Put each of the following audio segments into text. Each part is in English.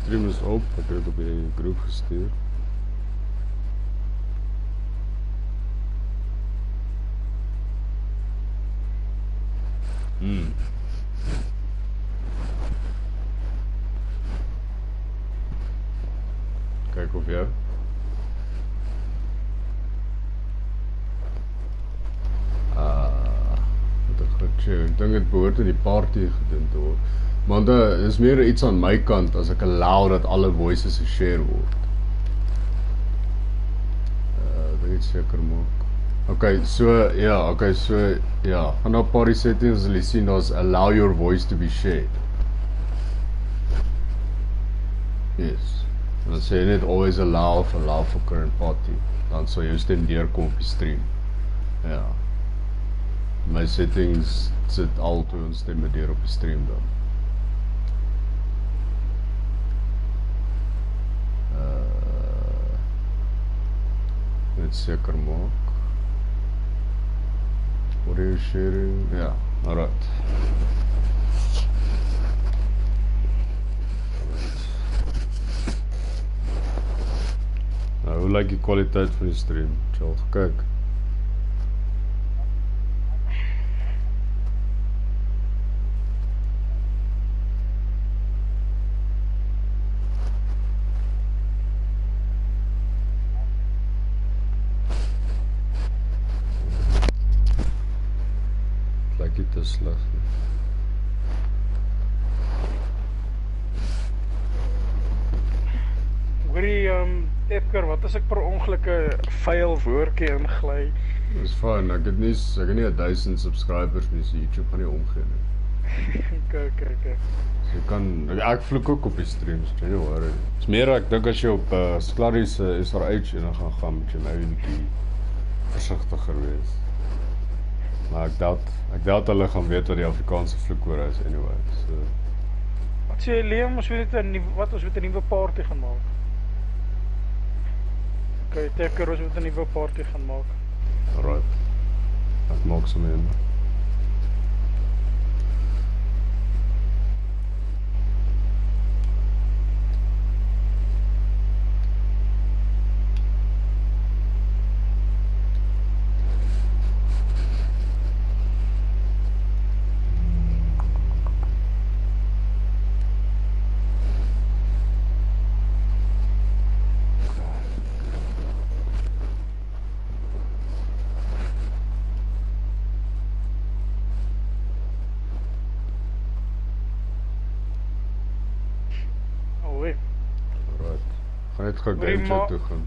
Stream is op, ek het dit op die groep gestuur. Kyk of jy. Ek dink dit behoort in die party gedoen te word. Maar dit is meer iets aan my kant as ek allow dat alle voices geshare word. Wil dit seker maak. Okay, so ja, gaan na party settings en jy sien daar's allow your voice to be shared. Yes. En dan sê jy net always allow for current party. Dan sal jou stem deurkom op die stream. Ja. My settings sit al toe ons stemme deur op die stream dan. Net seker maak. Audio sharing, ja, alright. Nou, hoe lyk die kwaliteit van die stream? Het jy al gekyk? Te sleg. Hoorie, tepker, wat as ek per ongeluk 'n vuil woordjie ingly? Dis fyn, ek het nie 1000 subscribers nie, so YouTube gaan nie omgee nie. Okay. So jy kan, ek vloek ook op die streams, jy nie worry. Dis meer ek dink as jy op Slurry se SRH en dan gaan moet jy nou 'n bietjie versigtiger wees. Maar ek doubt hulle gaan weet wat die Afrikaanse vloekwoord is anyway. So. Wat sê jy, Liam, ons moet 'n nuwe party gaan maak. Okay, tepker, ons moet 'n nuwe party gaan maak. Alright. Ek maak some in. Net gaan game chat toe gaan.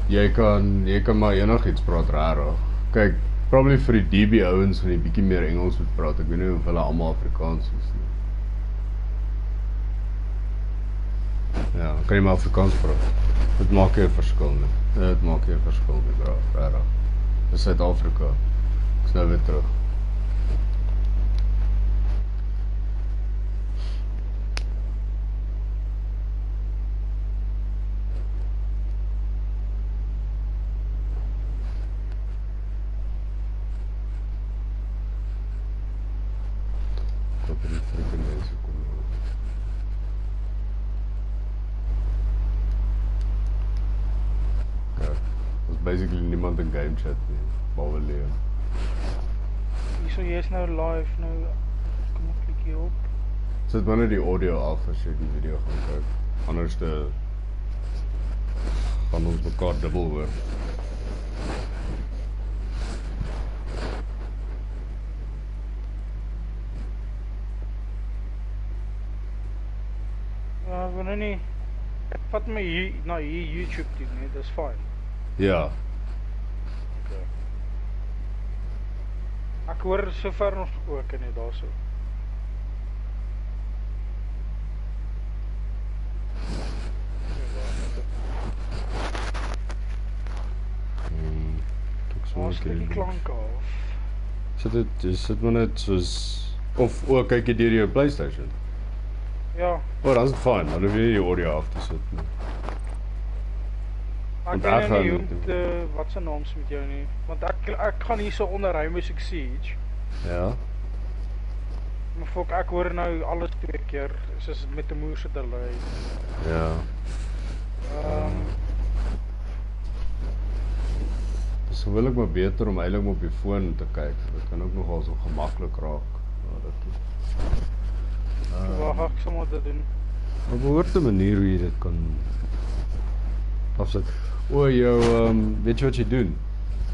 Jy kan maar enigiets praat rarig. Kyk, probably vir die DB ouens van die bietjie meer Engels moet praat. Ek weet nie of hulle almal Afrikaans is nie. Ja, kan jy maar Afrikaans praat. Dit maak nie 'n verskil nie. Dit maak nie 'n verskil nie, bro. Rarig. Dis Suid-Afrika. Ek's nou weer terug. Basically niemand in game chat nie, behalwe Leon. So jy is nou live, nou kom ek klik hier op. Sit maar net die audio af as jy die video gaan kyk. Anders gaan ons mekaar dubbel hoor. Ja, ek wil nou nie, vat my hier na YouTube toe nie, dis fine. Ja. Okay. Ek hoor sover nog ook net daarso. Ons het die klank af. Sit maar net soos of kyk jy deur jou PlayStation? Ja. Dan is dit fyn, dan hoef jy nie die audio af te sit nie. Ek weet nie wat se naams met jou nie, want ek gaan hier so onder Rainbow Six Siege. Ja. Maar fok, ek hoor nou alles 2 keer, soos met 'n moerse delay. Ja. Dis gewoonlik maar beter om eintlik op die foon te kyk. Dit kan ook nogal so gemaklik raak. Wag, ek sal maar dit doen. Maar behoort 'n manier hoe jy dit kan afsit. O, jou weet jy wat jy doen?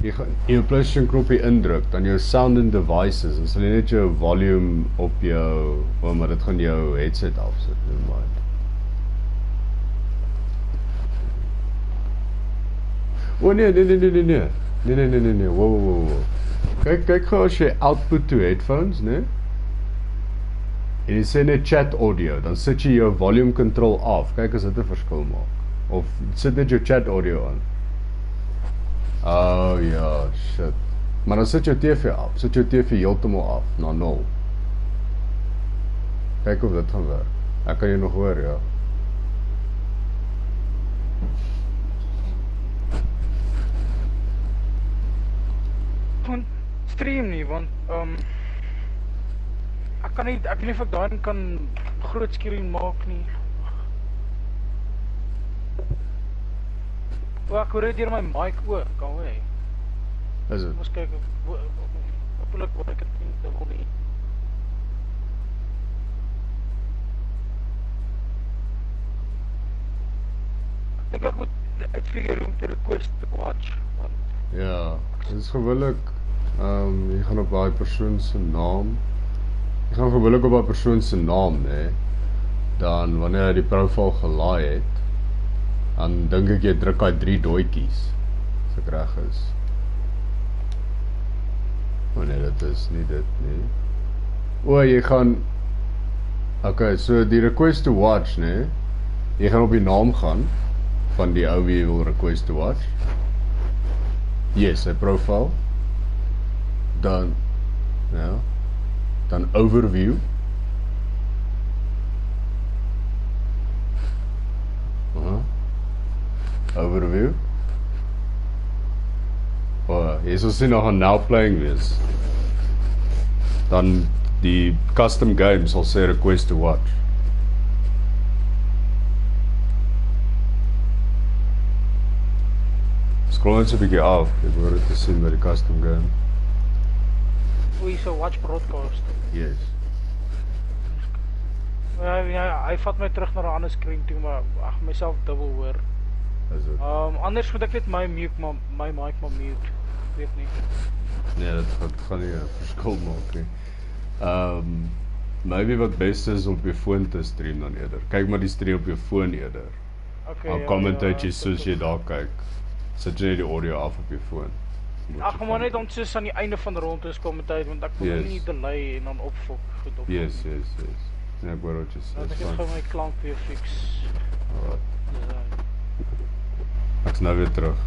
Jy gaan jou PlayStation knoppie indruk, dan jou sound and devices, en sal jy net jou volume op jou, maar dit gaan jou headset afsit, maar. O nee, wow. Kyk gou as jy output to headphones, né? En jy sê net chat audio, dan sit jy jou volume control af. Kyk as dit 'n verskil maak. Of sit net jou chat audio aan. Oh ja, shit. Maar dan sit jou TV af. Sit jou TV heeltemal af na 0. Kyk of dit gaan werk. Ek kan jy nog hoor, ja. Gewoon stream nie, want ek kan nie, ek weet nie of ek daarin kan groot skerm maak nie. Ek hoor dit deur my mic ook, kan jy? Is dit? Ons kyk, hopelijk word ek het nie te wil nie. Ek dink ek moet uitfigure om te request to watch. Ja, dit is gewoonlik, jy gaan op daai persoon se naam, jy gaan gewoonlik op daai persoon se naam, né? Dan wanneer hy die profiel gelaai het, dan dink ek jy druk daai 3 dooitjies, as ek reg is. O nee, dit is nie dit nie. O, jy gaan, okay, so die request to watch, né? Jy gaan op die naam gaan, van die ou wie jy wil request to watch. Yes, sy profile. Dan, ja, dan overview. Overview. Jy sal sien nog 'n now playing wees. Dan die custom game sal sê request to watch. Scroll net so 'n bietjie af, ek hoor dit te sien by die custom game. Oei, so watch broadcast. Yes. Ja, hy vat my terug na 'n ander skerm toe, maar ag, myself dubbel hoor. Is dit? Anders moet ek net my mic maar mute. Ek weet nie. Nee, dit gaan nie 'n verskil maak nie. Maybe wat best is om op jou foon te stream dan eerder. Kyk maar die stream op jou foon eerder. Okay. Dan commentate jy soos jy daar kyk. Sit jy die audio af op jou foon. Ag, maar net om soos aan die einde van die ronde is commentate, want ek wil nie delay en dan opfok goed op. Yes. Nee, ek hoor wat jy sê. Dan ek gaan my klank weer fix. Alright. Ek's nou weer terug.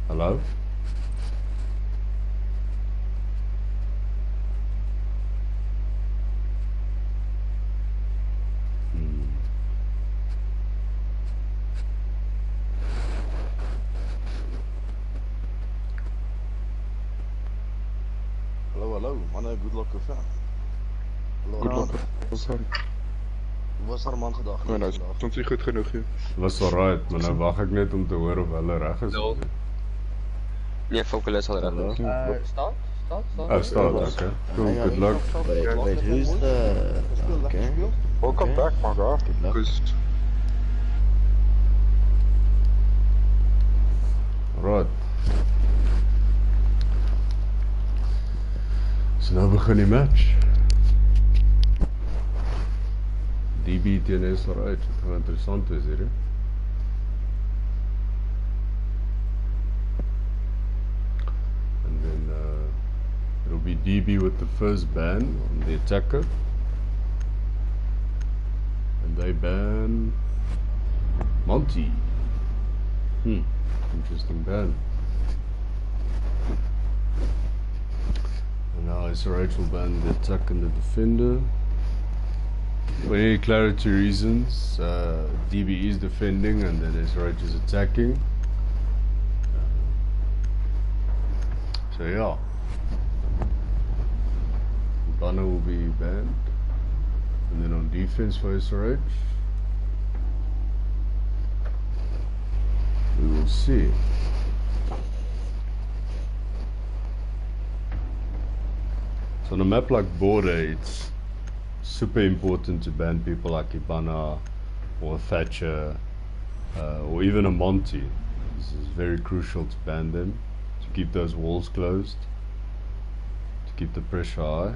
Hallo? Hallo, manne, good luck of Hallo. Good luck. Sorry. Hoe was haar man gedag? Nee, nou, soms nie goed genoeg hier. Was alright, maar nou wag ek net om te hoor of hulle reg is. Nee, Foculus al reg. Staat? Oh, start, okay. Cool, good luck. Wait, who's the... Okay. Welcome back, my guy. Good luck. Right. So nou begin die match. DB teen SRH, dit gaan interessant wees hier, hè? And then it'll be DB with the first ban on the attacker. And they ban Monty. Interesting ban. And now SRH will ban the attack and the defender. For any clarity reasons, DB is defending and then SRH is attacking. So yeah. Banner will be banned. And then on defense for SRH, we will see. So on a map like Border, it's super important to ban people like Ibana or Thatcher or even a Monty. This is very crucial to ban them, to keep those walls closed, to keep the pressure high.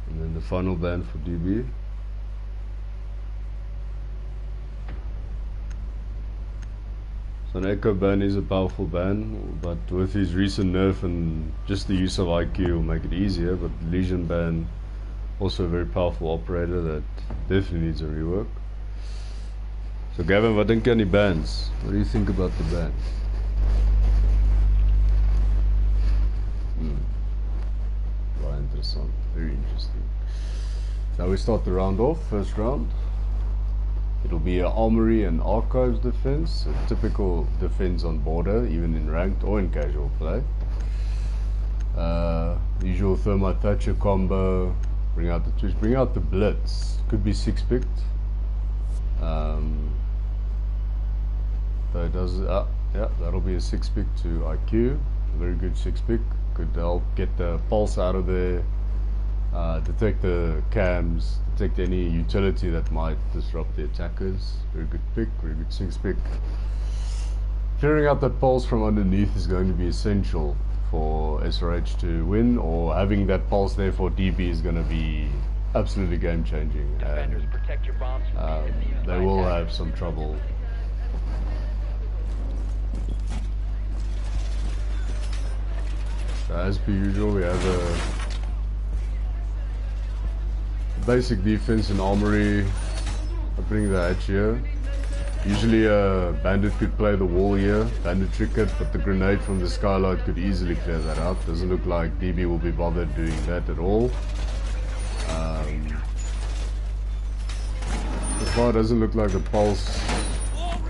And then the final ban for DB. So an Echo ban is a powerful ban, but with his recent nerf and just the use of IQ will make it easier. But Legion ban, also a very powerful operator that definitely needs a rework. So Gavin, wat dink jy aan die bans? What do you think about the bans? Very interessant, very interesting. Now we start the round off, first round. It'll be an armory and archives defense, a typical defense on Border, even in ranked or in casual play. Usual Thermite Thatcher combo, bring out the twist, bring out the blitz. Could be 6-picked. So it does, yeah, that'll be a 6-pick to IQ. Very good 6-pick. Could help get the pulse out of there, detect the cams, detect any utility that might disrupt the attackers. Very good pick, very good 6-pick. Clearing out that pulse from underneath is going to be essential for SRH to win, or having that pulse there for DB is going to be absolutely game changing, and they will have some trouble. So as per usual, we have a basic defense in armory. Opening the hatch here. Usually a bandit could play the wall here, bandit trick it, but the grenade from the skylight could easily clear that out. Doesn't look like DB will be bothered doing that at all. So far it doesn't look like the pulse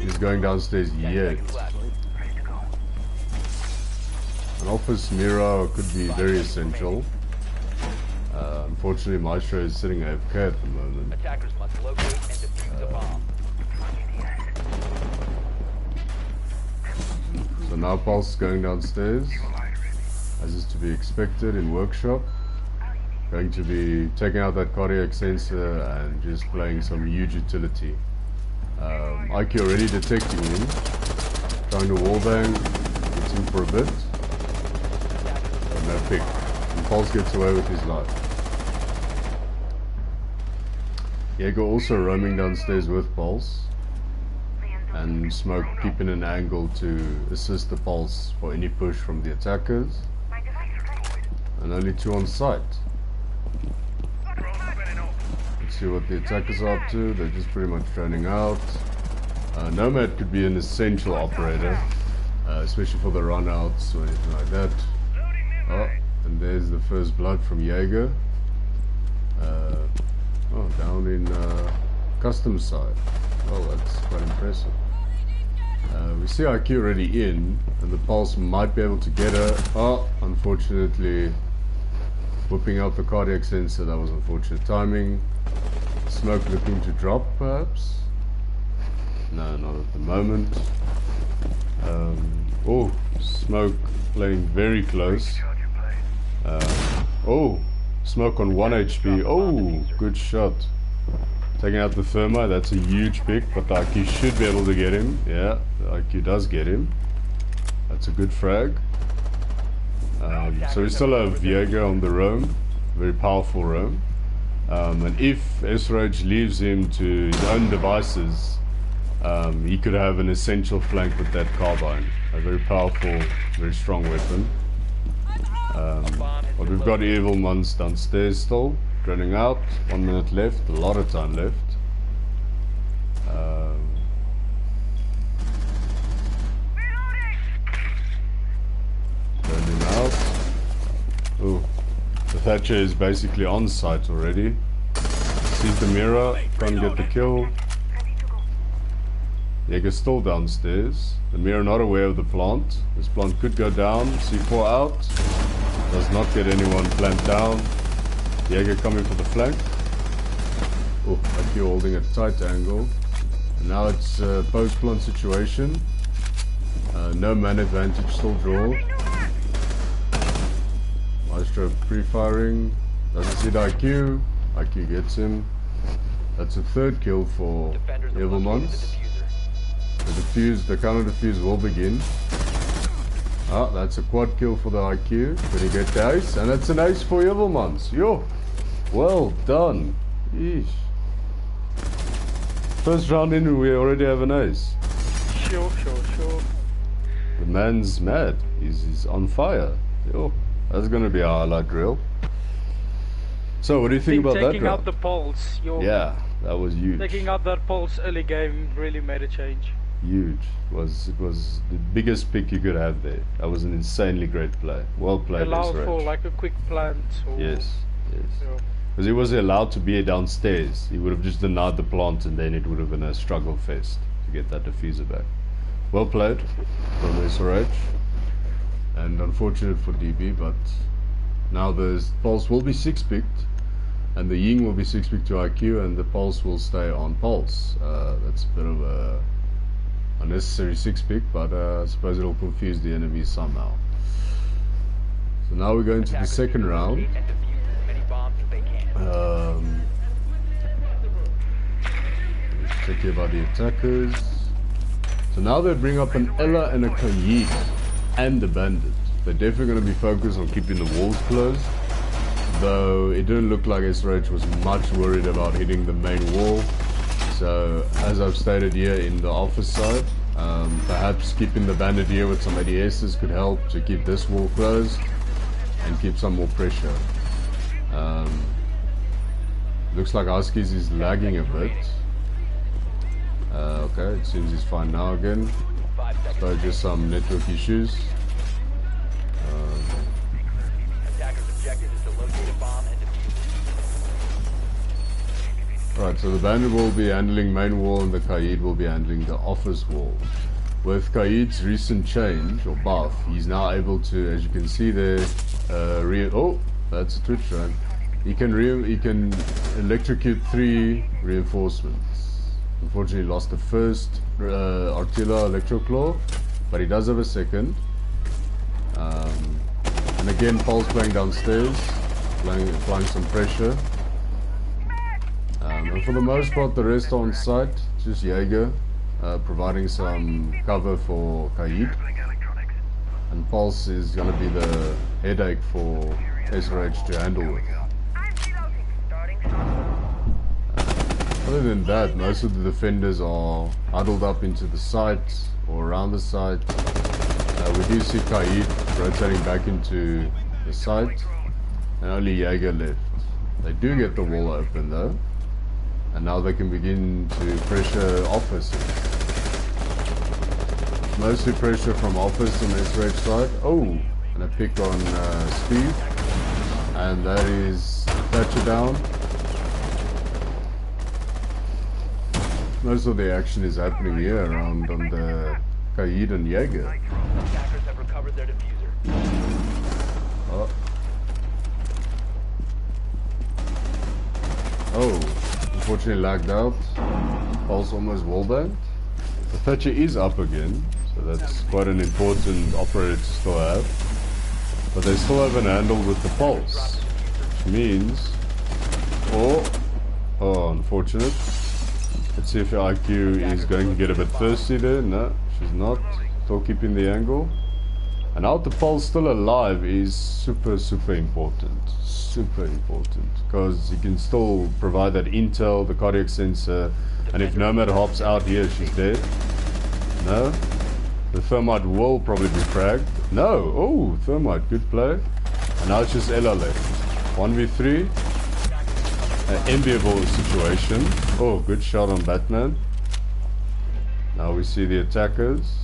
is going downstairs yet. An office mirror could be very essential. Unfortunately, Maestro is sitting AFK at the moment. Attackers must locate and defuse the bomb. So now Pulse is going downstairs, as is to be expected in workshop. Going to be taking out that cardiac sensor and just playing some huge utility. IQ already detecting him, trying to wallbang, gets him for a bit. And no pick. And Pulse gets away with his life. Jaeger also roaming downstairs with Pulse. And Smoke keeping an angle to assist the Pulse for any push from the attackers. And only 2 on site. Let's see what the attackers are up to. They're just pretty much droning out. Nomad could be an essential operator, especially for the runouts or anything like that. Oh, and there's the first blood from Jaeger. Oh, down in customs side. Oh, that's quite impressive. We see IQ already in, and the Pulse might be able to get her. Oh, unfortunately, whipping out the cardiac sensor. That was unfortunate timing. Smoke looking to drop, perhaps. No, not at the moment. Oh, Smoke playing very close. Oh, Smoke on 1 HP. Oh, good shot. Taking out the Thermite, that's a huge pick, but the IQ should be able to get him. Yeah, the IQ does get him. That's a good frag. So we still have Jaeger on the roam, very powerful roam. And if SRH leaves him to his own devices, he could have an essential flank with that carbine. A very powerful, very strong weapon. But we've got Evil Mons downstairs still. Running out, 1 minute left, a lot of time left. Turning out. Oh, the Thatcher is basically on site already. Sees the mirror, can't get the kill. Jaeger's still downstairs. The mirror not aware of the plant. This plant could go down. C4 out. Does not get anyone planned down. Jaeger coming for the flank. Oh, IQ holding a tight angle. And now it's a post-plant situation. No man advantage still drawn. Maestro pre-firing. Doesn't see the IQ. IQ gets him. That's a third kill for Defenders have located Evilmans. the diffuser. The counter defuse will begin. Ah, that's a quad kill for the IQ. Did he get the ace? And that's an ace for Evilmans. Yo, well done. Yeesh. First round in, we already have an ace. Sure. The man's mad. He's on fire. Yo, that's gonna be a highlight reel. So, what do you think about that taking out round? the pulse, Yeah, that was huge. taking out that pulse early game really made a change. Huge. It was the biggest pick you could have there. That was an insanely great play. Well played, Allowed SRH. for like a quick plant. Or, Yes. Yeah. Because he was allowed to be downstairs. He would have just denied the plant and then it would have been a struggle fest to get that diffuser back. Well played from SRH. And unfortunate for DB, but now the pulse will be 6-picked. And the Ying will be 6-picked to IQ and the pulse will stay on pulse. That's a bit of a unnecessary 6-pick, but I suppose it'll confuse the enemies somehow. So now we're going to the Attackers second need to round. locate and defuse as many bombs as they can. Let's check here about the attackers. So now they bring up an Ella and a Kayid and the bandit. They're definitely going to be focused on keeping the walls closed. Though it didn't look like SRH was much worried about hitting the main wall. So as I've stated here in the office side, perhaps keeping the bandit here with some ADSs could help to keep this wall closed and keep some more pressure. Looks like Huskies is lagging a bit. Okay, it seems he's fine now again. 5 seconds. So just some network issues. Attackers' objective is to locate a bomb and defuse it. Right, so the bandit will be handling main wall and the Kayid will be handling the office wall. With Kayid's recent change or buff, he's now able to, as you can see there, oh, that's a twitch run. He can electrocute 3 reinforcements. Unfortunately, lost the first Artilla Electroclaw, but he does have a second. And again, Paul's playing downstairs, applying some pressure. And for the most part, the rest are on site, just Jaeger, providing some cover for Kayid. And Pulse is going to be the headache for SRH to handle with. Other than that, most of the defenders are huddled up into the site or around the site. We do see Kayid rotating back into the site, and only Jaeger left. They do get the wall open though, and now they can begin to pressure office. Mostly pressure from office and SRH side. Oh, and a pick on Steve, and that is touchdown. Most of the action is happening here around on the Kayid and Jaeger. Attackers have recovered their diffuser. Oh, unfortunately lagged out. Pulse almost wallbanged. The Thatcher is up again, so that's quite an important operator to still have. But they still have an handle with the Pulse, which means... Oh, unfortunate. Let's see if your IQ is going to get a bit thirsty there. No, she's not. Still keeping the angle. And out the Pulse still alive is super important. Super important. Because you can still provide that intel, the cardiac sensor. And if Nomad hops out here, she's dead. No. The Thermite will probably be fragged. No. Oh, Thermite. Good play. And now it's just Ella left. 1v3. An enviable situation. Oh, good shot on Batman. Now we see the attackers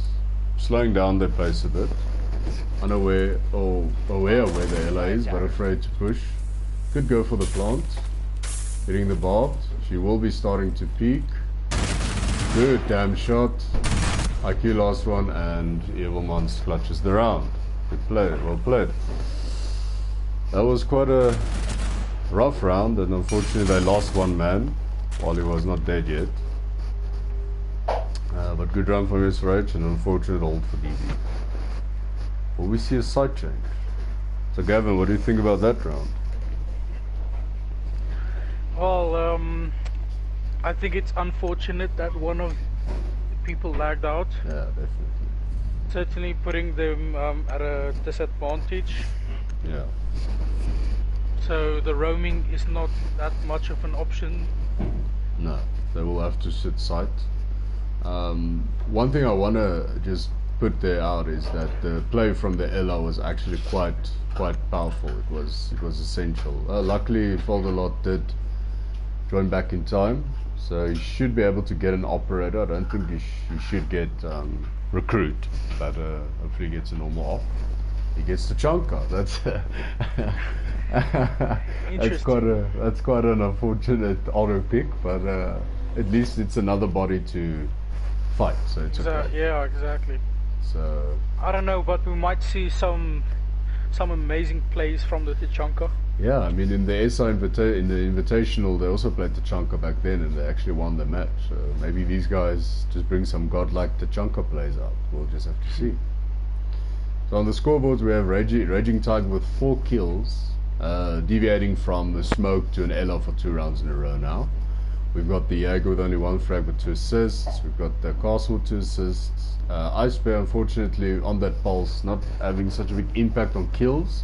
slowing down their pace a bit. Unaware or aware of where the Ella is, but afraid to push. Could go for the plant. Hitting the barbed. She will be starting to peek. Good damn shot. IQ last one, and Evilmans clutches the round. Good play, well played. That was quite a rough round, and unfortunately they lost one man while he was not dead yet. But good round for SRH, and unfortunate hold for DB. Will we see a side change? So Gavin, what do you think about that round? Well, I think it's unfortunate that one of the people lagged out. Yeah, definitely. Certainly putting them at a disadvantage. Yeah. So the roaming is not that much of an option. No, they will have to sit sight. One thing I want to just put there out is that the play from the Ella was actually quite powerful. It was essential. Luckily, Foldelot did join back in time, so he should be able to get an operator. I don't think he should get recruit, but hopefully he gets a normal op. He gets the chunker. That's that's quite an unfortunate auto pick, but at least it's another body to fight, so it's okay. Yeah, exactly. So I don't know, but we might see some amazing plays from the Tachanka. yeah, I mean in the Invitational they also played Tachanka back then, and they actually won the match. So maybe these guys just bring some godlike Tachanka plays out. We'll just have to see. So on the scoreboards we have Raging Tiger with 4 kills, deviating from the smoke to an Ella for 2 rounds in a row now. We've got the Jaeger with only 1 frag but 2 assists. We've got the Castle with 2 assists. Ice Bear, unfortunately, on that pulse, not having such a big impact on kills,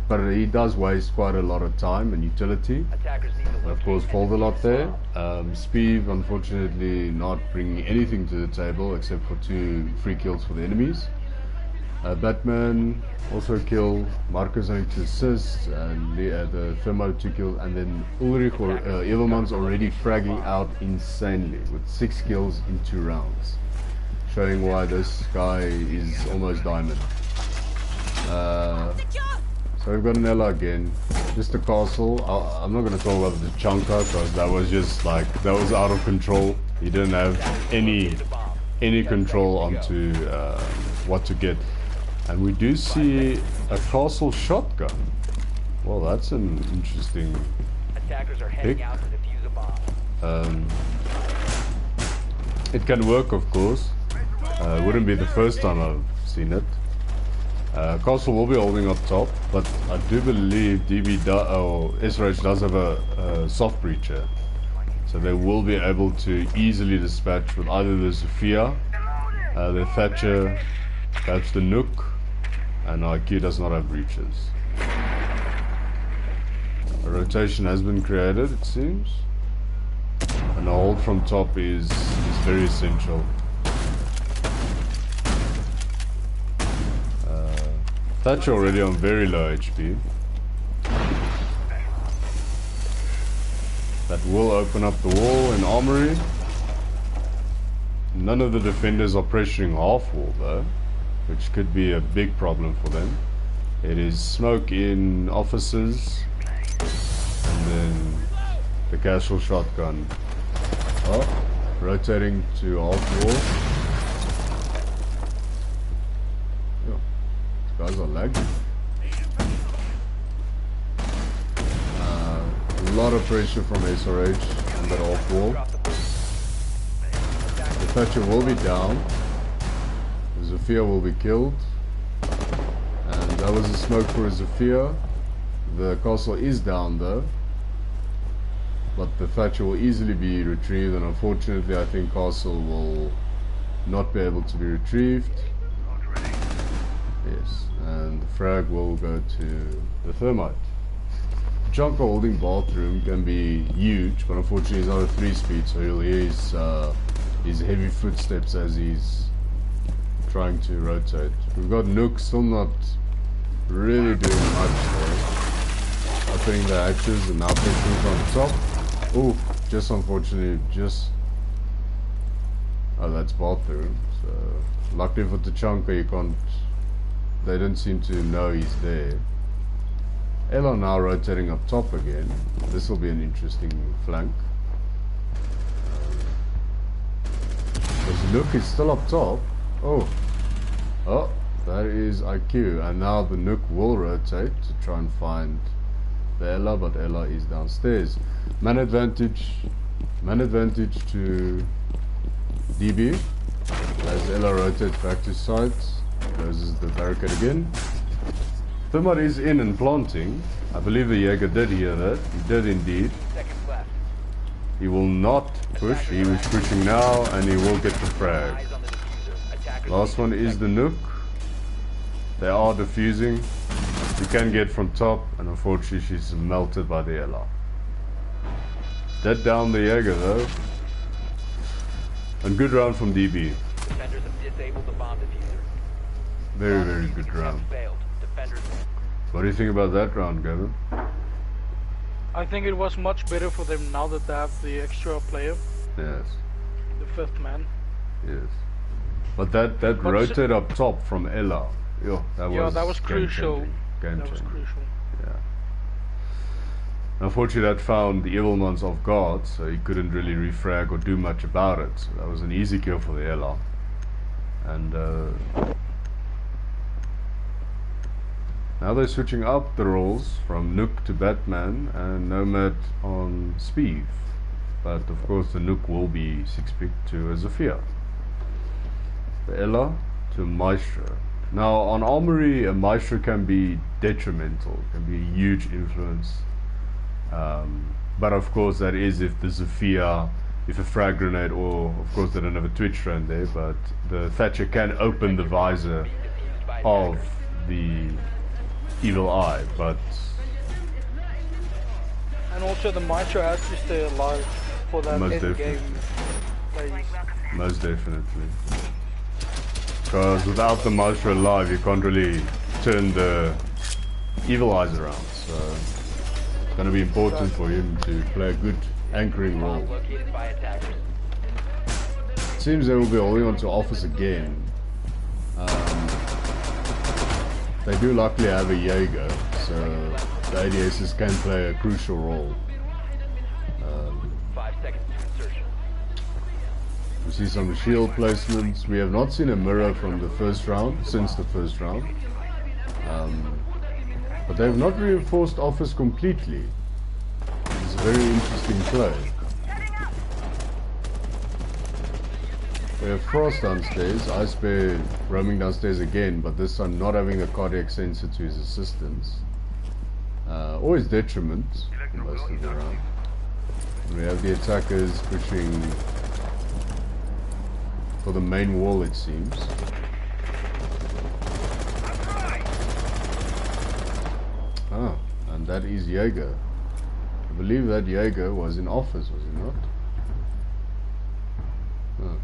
but he does waste quite a lot of time and utility. Attackers need to And of locate course, and Fold a lot defuse there. bomb. Speed, unfortunately, not bringing anything to the table except for 2 free kills for the enemies. Batman also a kill, Marcus only 2 assists, and the Thermo 2 kills, and then Ulrich or Evilmans already fragging out insanely with 6 kills in 2 rounds, showing why this guy is almost diamond. So we've got an Ella again, just a castle. I'm not going to talk about the Chunka because that was just like, that was out of control. He didn't have any control onto what to get. And we do see a castle shotgun. Well, that's an interesting Attackers are heading pick. out to defuse a bomb. It can work, of course. It wouldn't be the first time I've seen it. Castle will be holding up top, but I do believe SRH does have a soft breacher. So they will be able to easily dispatch with either the Sophia, the Thatcher, perhaps the Nook, and IQ does not have breaches. A rotation has been created, it seems. And a hold from top is very essential. Thatcher already on very low HP. That will open up the wall in Armory. None of the defenders are pressuring half wall though, which could be a big problem for them. It is smoke in offices, and then the casual shotgun. Oh, rotating to half wall. Yeah, these guys are lagging. A lot of pressure from SRH on that half wall. The Thatcher will be down. The Zofia will be killed. And that was a smoke for Zofia. The castle is down though. But the Thatcher will easily be retrieved, and unfortunately I think castle will not be able to be retrieved. Yes, and the frag will go to the thermite. Junker holding bathroom can be huge, but unfortunately he's not a 3-speed, so he'll hear his heavy footsteps as he's trying to rotate. We've got Nook still not really doing much there. Opening the hatches and now pushing on top. Oh, just unfortunately, oh, that's bathroom. So luckily for Tachanka, you can't. They don't seem to know he's there. Ella now rotating up top again. This will be an interesting flank. Because Luke is still up top. Oh, that is IQ, and now the Nook will rotate to try and find the Ella, but Ella is downstairs. Man advantage to DB as Ella rotates back to sides, closes the barricade again. Thermite is in and planting. I believe the Jaeger did hear that. He did indeed. Seconds left. He will not push. He was pushing now, and he will get the frag. Eyes on the diffuser. Attackers Last one is the Nook. They are defusing. You can get from top, and unfortunately she's melted by the Ella. Dead down the Jaeger though. And good round from DB. Defenders have disabled the bomb diffuser. Very, very good round. Failed. Defenders win. What do you think about that round, Gavin? I think it was much better for them now that they have the extra player, Yes, the 5th man. yes. But that rotate up top from Ella, that was crucial. Game That was changing. crucial. Yeah. Unfortunately, that found the Evilmans off guard, so he couldn't really refrag or do much about it. So that was an easy kill for the Ella. And now they're switching up the roles from Nook to Batman and Nomad on Speed. But of course the Nook will be 6-pick to a Zofia. The Ella to Maestro. Now on Armory, a Maestro can be detrimental, can be a huge influence. But of course that is if the Zofia, if a frag grenade, or of course they don't have a Twitch friend there, but the Thatcher can open the visor of the Evil Eye, but And also the Maestro has to stay alive for that Most end game definitely. phase. most definitely. Because without the Maestro alive, you can't really turn the Evil Eyes around. So it's going to be important for him to play a good anchoring role. Located by attackers. It seems they will be holding on to Office again. They do luckily have a Jaeger, so the ADSs can play a crucial role. 5 seconds to insertion. We see some shield placements. We have not seen a mirror from the first round, since the first round. But they have not reinforced Office completely. It's a very interesting play. We have Frost downstairs, Ice Bear roaming downstairs again, but this time not having a cardiac sensor to his assistance. Or his detriment in most of the round. And we have the attackers pushing for the main wall, it seems. Ah, and that is Jaeger. I believe that Jaeger was in Office, was he not? Oh.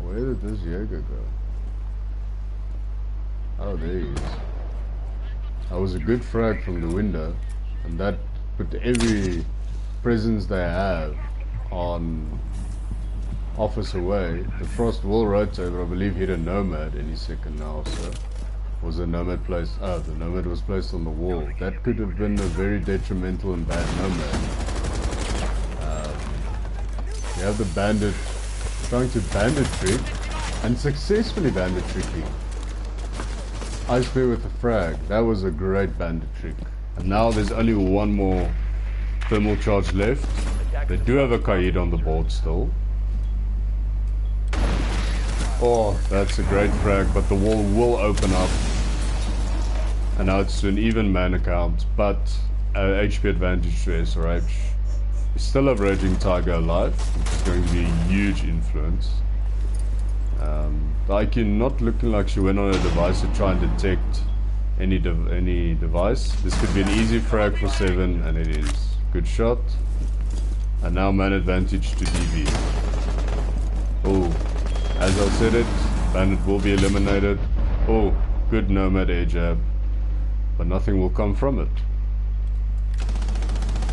Where did this Jaeger go? Oh, there he is. That was a good frag from the window, and that put every presence they have on Office away. The Frost will rotate, but I believe hit a Nomad any second now, so. Was a Nomad placed? Oh, the Nomad was placed on the wall. That could have been a very detrimental and bad Nomad. You have the Bandit trying to bandit trick, and successfully bandit tricking. Ice Bear with a frag. That was a great bandit trick. And now there's only one more thermal charge left. They do have a Kaid on the board still. Oh, that's a great frag, but the wall will open up. And now it's an even mana count, but HP advantage to SRH. We still have Raging Tiger alive, which is going to be a huge influence. The IQ not looking like she went on a device to try and detect any device. This could be an easy frag for 7, and it is. Good shot. And now man advantage to DB. Oh, as I said it, Bandit will be eliminated. Oh, good Nomad air jab. But nothing will come from it.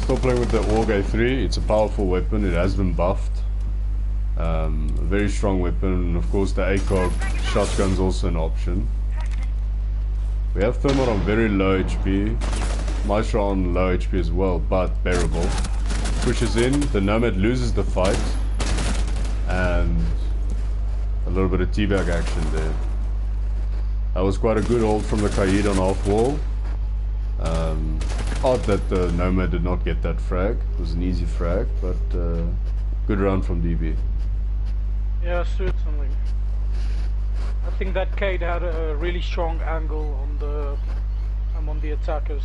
Still playing with the Org A3. It's a powerful weapon. It has been buffed. A very strong weapon. And of course the ACOG shotgun's also an option. We have Thermal on very low HP. Maestro on low HP as well, but bearable. pushes in, the Nomad loses the fight, and a little bit of teabag action there. That was quite a good hold from the Kaid on half wall. Odd that the Nomad did not get that frag. It was an easy frag, but good round from DB. Yeah, certainly. I think that Cade had a really strong angle on the attackers.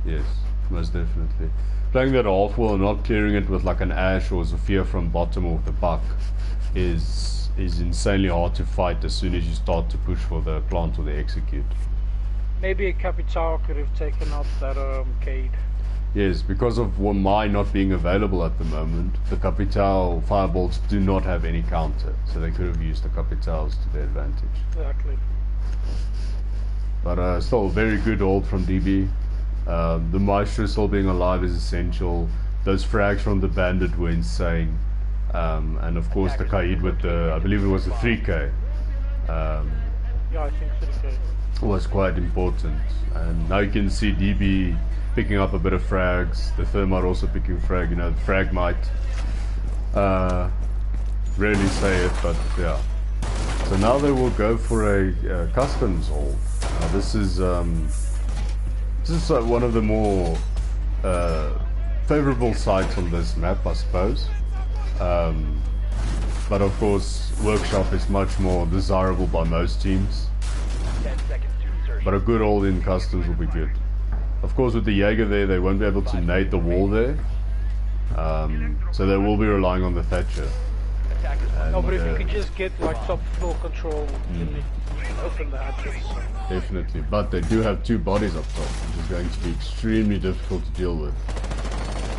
Yes, most definitely. Playing that half wall and not clearing it with like an Ash or Zofia from bottom of the buck is insanely hard to fight as soon as you start to push for the plant or the execute. Maybe a Capital could have taken out that Cade. Yes, because of my not being available at the moment, the Capital firebolts do not have any counter, so they could have used the Capitals to their advantage. Exactly. But still, very good hold from DB. The Maestro still being alive is essential. Those frags from the Bandit were insane. And of course the Kaid with the, I believe it was the 3K. Yeah, I think 3K. Was quite important. And now you can see DB picking up a bit of frags. The Thermite also picking frag, you know, the frag might. Rarely say it, but yeah. So now they will go for a customs hold. This is one of the more favorable sites on this map, I suppose. But of course, Workshop is much more desirable by most teams. 10 seconds to insertion. But a good hold in customs will be good. Of course, with the Jaeger there, they won't be able to nade the wall there. So they will be relying on the Thatcher. Attackers And, No, but if you could just get like top floor control, then you can open the hatches. Definitely, but they do have two bodies up top, which is going to be extremely difficult to deal with.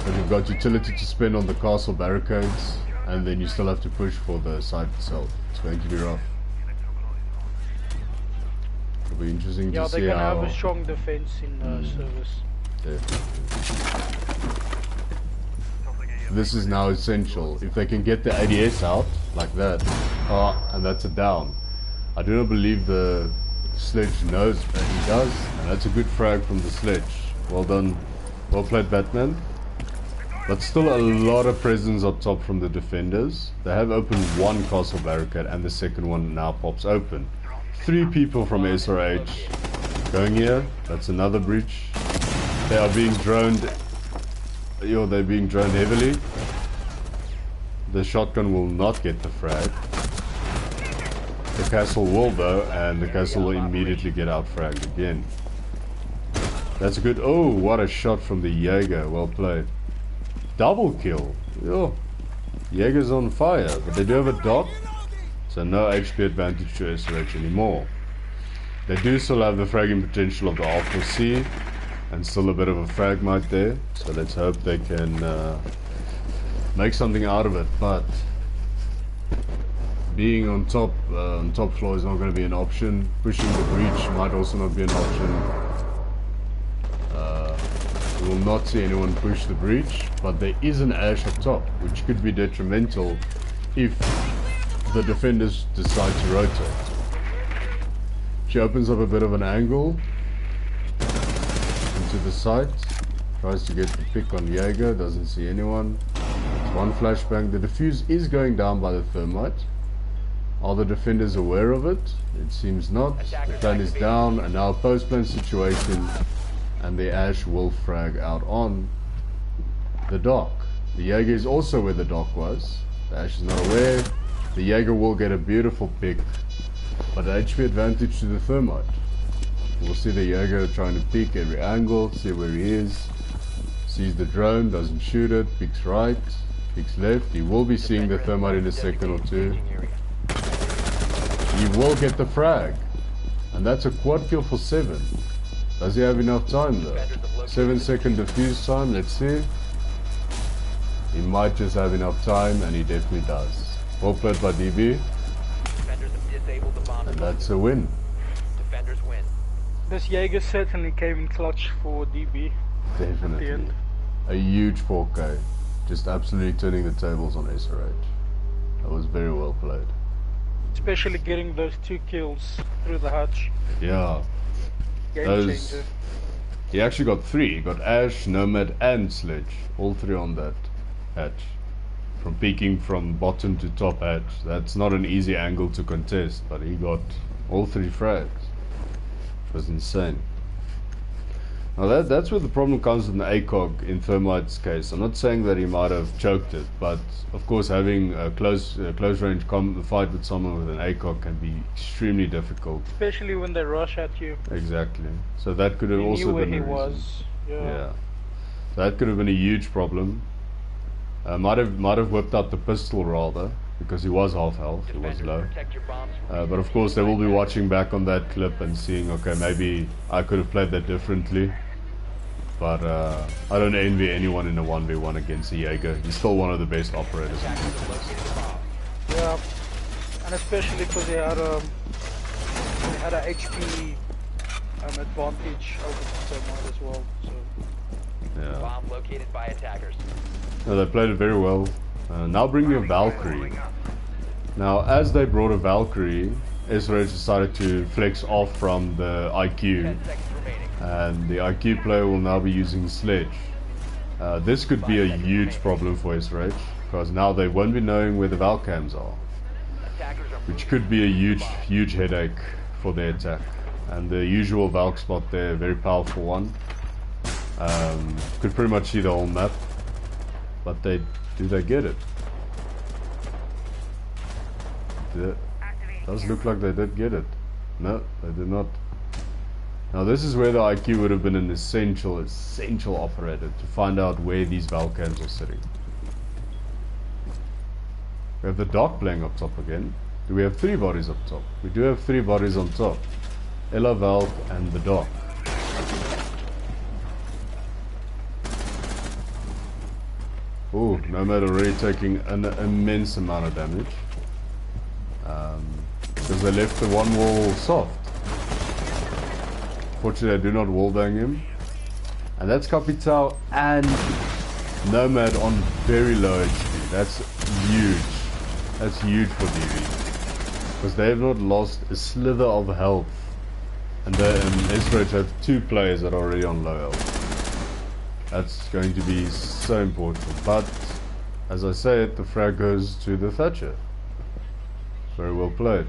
But you've got utility to spend on the castle barricades, and then you still have to push for the site itself. It's going to be rough. It'll be interesting Yeah, to they're see gonna how... have a strong defense in service. Definitely. This is now essential. If they can get the ADS out, like that, and that's a down. I do not believe the Sledge knows that he does, and that's a good frag from the Sledge. Well done, well played Batman. But still a lot of presence up top from the defenders. They have opened one castle barricade and the second one now pops open. 3 people from SRH going here, that's another breach. They are being droned, they're being droned heavily. The shotgun will not get the frag. The castle will though, and the castle will immediately get out fragged again. That's a good, oh, what a shot from the Jaeger, well played. Double kill, yo. Jaeger's on fire, but they do have a dot, so no HP advantage to SRH anymore. They do still have the fragging potential of the R4C, and still a bit of a fragmite there, so let's hope they can make something out of it, but being on top floor is not going to be an option. Pushing the breach might also not be an option. We will not see anyone push the breach, but there is an Ash up top, which could be detrimental if the defenders decide to rotate. She opens up a bit of an angle into the site, tries to get the pick on Jaeger, doesn't see anyone. One flashbang. The defuse is going down by the thermite. Are the defenders aware of it? It seems not. The plan is down, and now a post-plan situation, and the Ash will frag out on the dock. The Jaeger is also where the dock was. The Ash is not aware. The Jaeger will get a beautiful pick, but HP advantage to the thermite. We'll see the Jaeger trying to peek every angle, see where he is. Sees the drone, doesn't shoot it, peeks right, peeks left. He will be seeing the thermite in a second or two. He will get the frag, and that's a quad kill for 7. Does he have enough time though? 7-second defuse time, let's see. He might just have enough time, and he definitely does. Well played by DB, and that's a win. Defenders win. This Jaeger certainly came in clutch for DB. Definitely. end. A huge 4K. Just absolutely turning the tables on SRH. That was very well played. Especially getting those 2 kills through the hatch. Yeah. Game Those, changer. he actually got 3. He got Ash, Nomad and Sledge. All 3 on that. hatch. From peeking from bottom to top hatch. That's not an easy angle to contest, but he got all 3 frags. It was insane. Now that's where the problem comes in the ACOG in Thermite's case. I'm not saying that he might have choked it, but of course having a close range fight with someone with an ACOG can be extremely difficult. Especially when they rush at you. Exactly. So that could have He also knew where been he a reason. was. Yeah. That could have been a huge problem. Might have whipped out the pistol rather, because he was half health, he was low. Protect your bombs from But of course they will be watching back on that clip and seeing, okay, maybe I could have played that differently. But I don't envy anyone in a 1v1 against a Jaeger. He's still one of the best operators in attackers the have located the bomb. Yeah, and especially because he had a HP advantage over the Thermite as well. So Yeah. Bomb located by attackers. No, they played it very well. Now bring me a Valkyrie. Now, as they brought a Valkyrie, SRH decided to flex off from the IQ. 10 seconds remaining. And the IQ player will now be using Sledge. This could be a huge problem for SRH, because now they won't be knowing where the Valcams are, Attackers are which could be a huge headache for their attack. And the usual Valk spot there, a very powerful one. Could pretty much see the whole map, but do they get it? Does look like they did get it. No, they did not. Now this is where the IQ would have been an essential operator to find out where these Valcams are sitting. We have the Doc playing up top again. Do we have 3 bodies up top? We do have 3 bodies on top. Ella, Valk and the Doc. Oh, Nomad already taking an immense amount of damage. Because they left the one wall soft. Fortunately, I do not wallbang him. And that's Capital and Nomad on very low HP. That's huge. That's huge for DB. Because they have not lost a slither of health. And SRH have 2 players that are already on low health. That's going to be so important. But, as I said, the frag goes to the Thatcher. Very well played.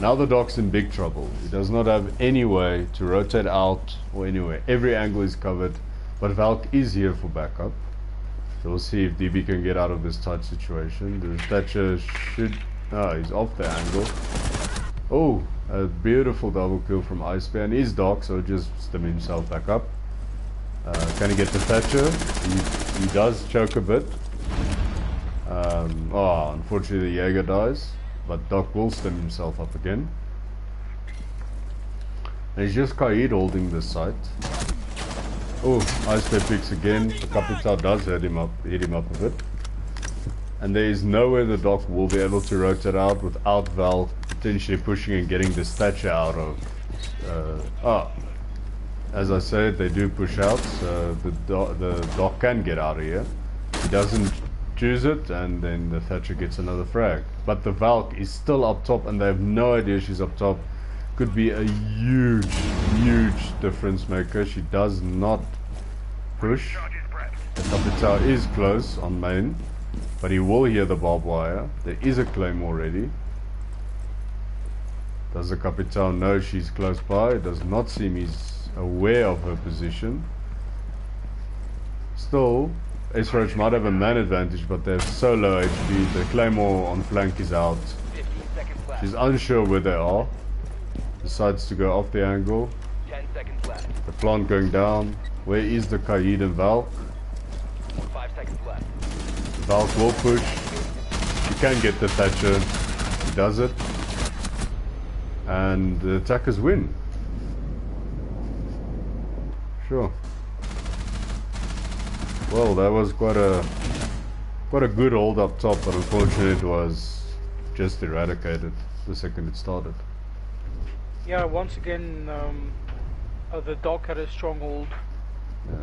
Now the Doc's in big trouble. He does not have any way to rotate out or anywhere. Every angle is covered, but Valk is here for backup. So we'll see if DB can get out of this tight situation. The Thatcher should... Oh, he's off the angle. Oh, a beautiful double kill from Ice Bear, and he's Doc, so just stim himself back up. Can he get the Thatcher? He does choke a bit. Unfortunately the Jaeger dies. But Doc will stim himself up again. And it's just Kaid holding this site. Oh, Ice Bear picks again. The Capital does hit him up a bit. And there is nowhere the Doc will be able to rotate out without Val potentially pushing and getting this Thatcher out of... As I said, they do push out, so the Doc can get out of here. He doesn't choose it, and then the Thatcher gets another frag. But the Valk is still up top, and they have no idea she's up top. Could be a huge difference maker. She does not push. The Capital is close on main, but he will hear the barbed wire. There is a claymore ready. Does the Capital know she's close by? It does not seem he's aware of her position. Still, SRH might have a man advantage, but they're so low HP. The claymore on flank is out. 15 seconds left. She's unsure where they are. Decides to go off the angle. 10 seconds left. The plant going down. Where is the Kaid and Valk? 5 seconds left. Valk will push. He can get the Thatcher. He does it. And the attackers win. Sure. Well, that was quite a good hold up top, but unfortunately it was just eradicated the second it started. yeah, once again, the Doc had a stronghold. Yeah.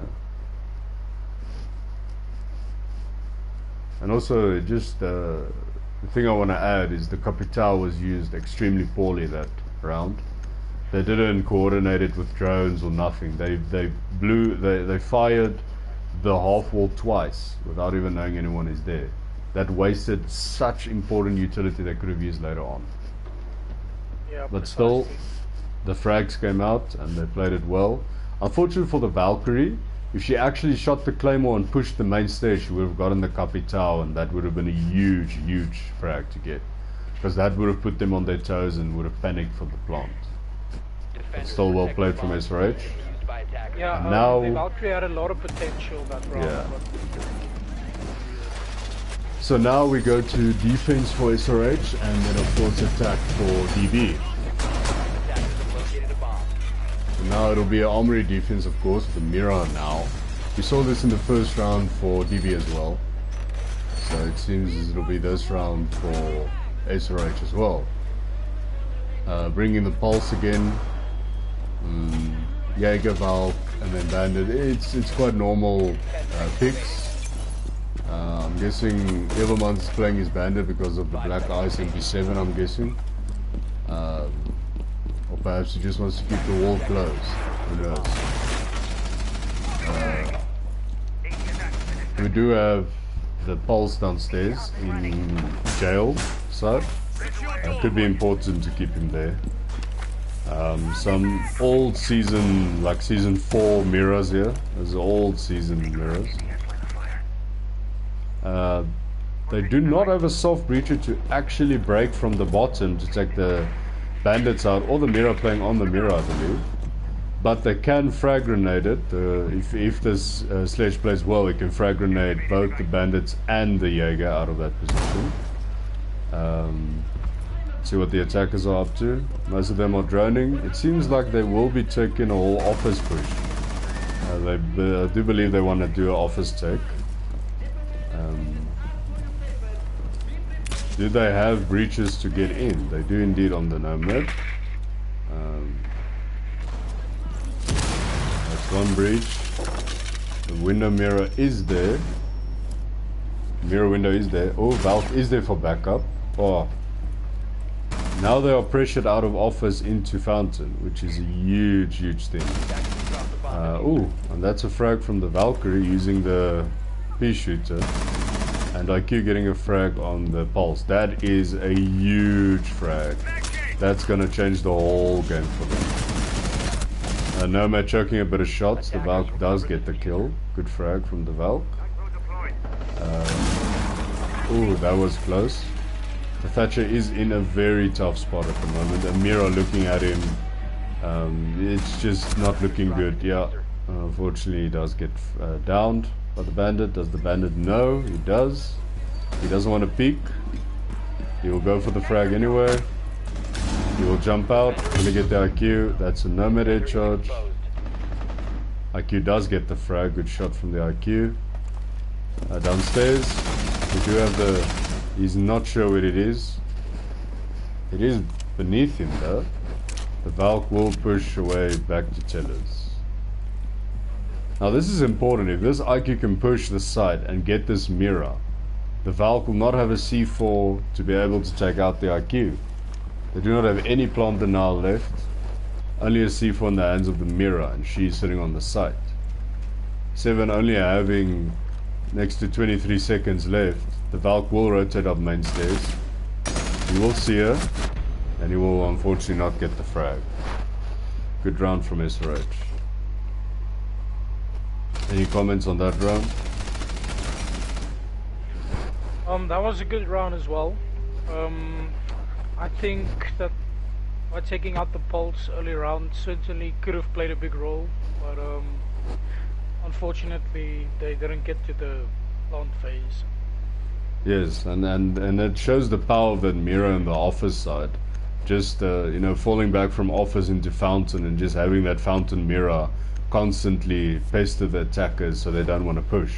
And also, just the thing I want to add is the Capital was used extremely poorly that round. They didn't coordinate it with drones or nothing. They fired the half wall twice without even knowing anyone is there. That wasted such important utility they could have used later on. Yeah, But still, precisely. the frags came out and they played it well. Unfortunately for the Valkyrie, if she actually shot the Claymore and pushed the main stage, she would have gotten the Capitao, and that would have been a huge, huge frag to get. Because that would have put them on their toes and would have panicked for the plant. Defenders Still well protect played the from bomb SRH. used by attackers. Yeah, And now- the Valkyrie had a lot of potential that round. Yeah. But So now we go to defense for SRH and then of course attack for DB. Attackers have located a bomb. So now it'll be an armory defense of course with the mirror now. We saw this in the first round for DB as well. So it seems it'll be this round for SRH as well. Bringing the pulse again. Jaeger, Valk, and then Bandit. It's quite normal picks. I'm guessing Evermans is playing his Bandit because of the Black Ice MP7, I'm guessing. Or perhaps he just wants to keep the wall closed. Who knows? We do have the Pulse downstairs in jail side. Could be important to keep him there. Some old season, like season 4 mirrors here. There's old season mirrors. They do not have a soft breacher to actually break from the bottom to take the bandits out, or the mirror playing on the mirror, I believe. But they can frag grenade it. If this sledge plays well, it can frag grenade both the bandits and the Jaeger out of that position. See what the attackers are up to. Most of them are droning. It seems like they will be taking a whole office push. I do believe they want to do an office take. Do they have breaches to get in? They do indeed on the Nomad. That's one breach. The window mirror is there. Mirror window is there. Oh, Valve is there for backup. Oh. Now they are pressured out of office into Fountain, which is a huge, huge thing. Oh, and that's a frag from the Valkyrie using the pea shooter. And IQ getting a frag on the Pulse. That is a huge frag. That's going to change the whole game for them. Nomad choking a bit of shots. The Valk does get the kill. Good frag from the Valk. Oh, that was close. The Thatcher is in a very tough spot at the moment. Amira looking at him. It's just not looking good. Yeah, unfortunately he does get downed by the bandit. Does the bandit know? He does. He doesn't want to peek. He will go for the frag anyway. He will jump out. Gonna get the IQ. That's a Nomad air charge. IQ does get the frag. Good shot from the IQ. Downstairs, we do have the... He's not sure what it is. It is beneath him though. The Valk will push away back to Tellers. Now this is important. If this IQ can push the site and get this mirror, the Valk will not have a C4 to be able to take out the IQ. They do not have any plant denial left. Only a C4 in the hands of the mirror, and she's sitting on the site. 7 only having next to 23 seconds left. The Valk will rotate up main stairs. He will see her, and he will unfortunately not get the frag. Good round from SRH. Any comments on that round? That was a good round as well. I think that by taking out the Pulse early round certainly could have played a big role, but unfortunately they didn't get to the plant phase. Yes, and it shows the power of that mirror on the office side. Just you know, falling back from office into Fountain and just having that Fountain mirror constantly pester the attackers so they don't want to push.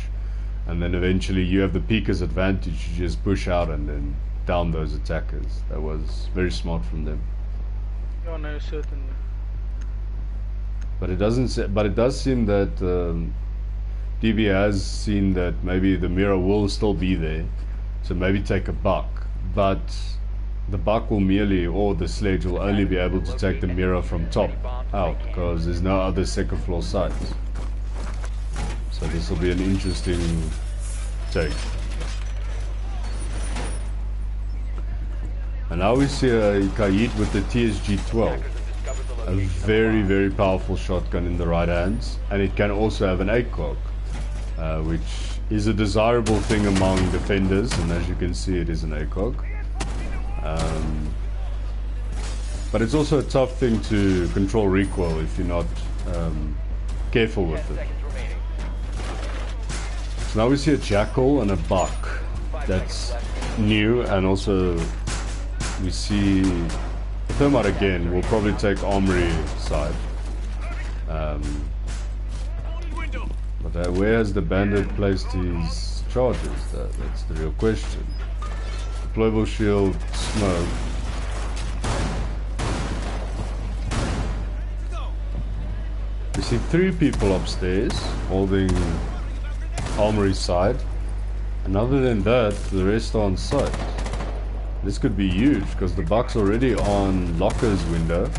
And then eventually you have the peeker's advantage. You just push out and then down those attackers. That was very smart from them. Yeah, no, certainly. But it doesn't. But it does seem that DB has seen that maybe the mirror will still be there, so maybe take a buck. But the buck will merely, or the sledge will only be able to take the mirror from top out because there's no other second floor sites. So this will be an interesting take. And now we see a Kaid with the TSG-12. A very, very powerful shotgun in the right hands. And it can also have an ACOG, which is a desirable thing among defenders. And as you can see, it is an ACOG. But it's also a tough thing to control recoil if you're not careful with it. So now we see a Jackal and a Buck. That's new, and also we see Thermite again. We'll probably take Armory side. But where has the Bandit placed his charges? That's the real question. Deployable shield, smoke. We see 3 people upstairs holding Armory side, and other than that, the rest are on site. This could be huge because the Buck's already on Locker's window.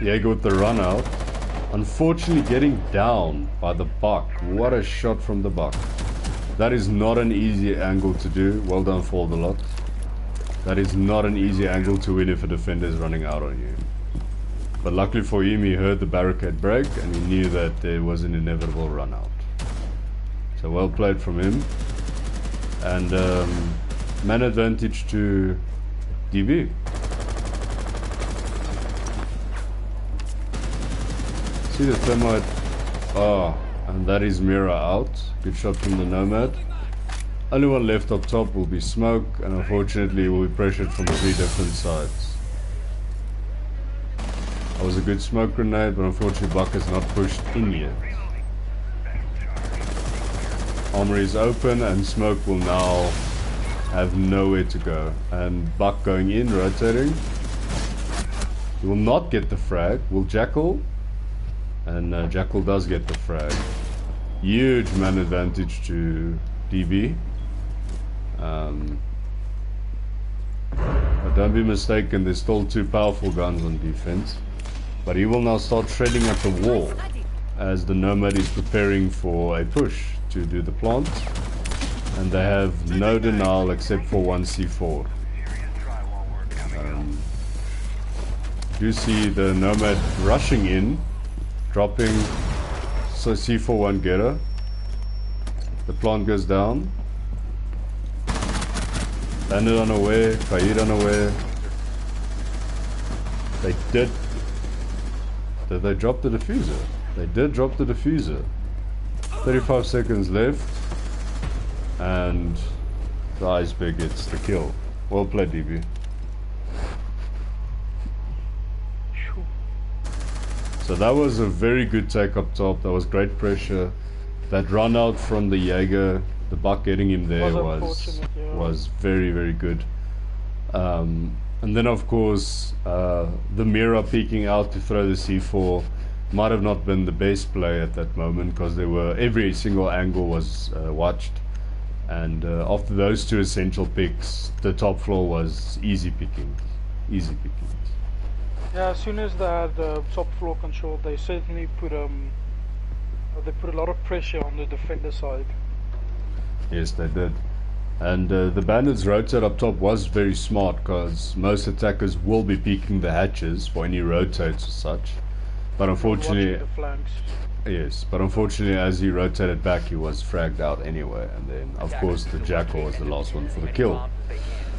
Jaeger with the run out. Unfortunately, getting down by the Buck. What a shot from the Buck. That is not an easy angle to do. Well done, Fold a lot. That is not an easy angle to win if a defender is running out on you. But luckily for him, he heard the barricade break and he knew that there was an inevitable run out. So well played from him. And man advantage to DB. See the Thermite. Oh, and that is Mira out. Good shot from the Nomad. Only one left up top will be Smoke, and unfortunately will be pressured from 3 different sides. That was a good smoke grenade, but unfortunately Buck has not pushed in yet. Armory is open and Smoke will now have nowhere to go. And Buck going in, rotating. He will not get the frag. Will Jackal? And Jackal does get the frag. Huge man advantage to DB. But don't be mistaken, there's still 2 powerful guns on defense. But he will now start shredding at the wall as the Nomad is preparing for a push to do the plant. And they have no denial except for 1 C4. You see the Nomad rushing in, dropping, so C4 won't get her. The plant goes down. Bandit unaware, Kaid unaware. They did they drop the diffuser? They did drop the diffuser. 35 seconds left. And the Iceberg gets the kill. Well played, DB. So that was a very good take up top. That was great pressure. That run out from the Jaeger, the Buck getting him there was very, very good. And then of course the Mira peeking out to throw the C4 might have not been the best play at that moment, because there were every single angle was watched. And after those 2 essential picks, the top floor was easy pickings. Easy pickings. Yeah, as soon as they had the top floor control, they certainly put a lot of pressure on the defender side. Yes, they did. And the Bandits' rotate up top was very smart, because most attackers will be peeking the hatches for any rotates or such. But unfortunately, the flanks. Yes, but unfortunately as he rotated back, he was fragged out anyway. And then of course the Jackal was the last one for the kill.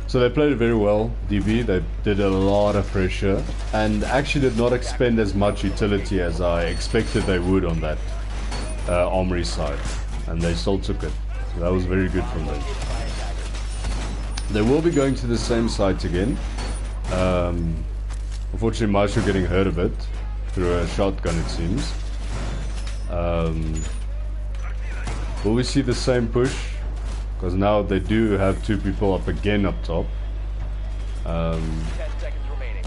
So they played it very well, DB. They did a lot of pressure and actually did not expend as much utility as I expected they would on that Armory side. And they still took it. So that was very good from them. They will be going to the same site again. Unfortunately, Maestro getting hurt a bit through a shotgun, it seems. Will we see the same push? Because now they do have 2 people up again up top. 10 seconds remaining.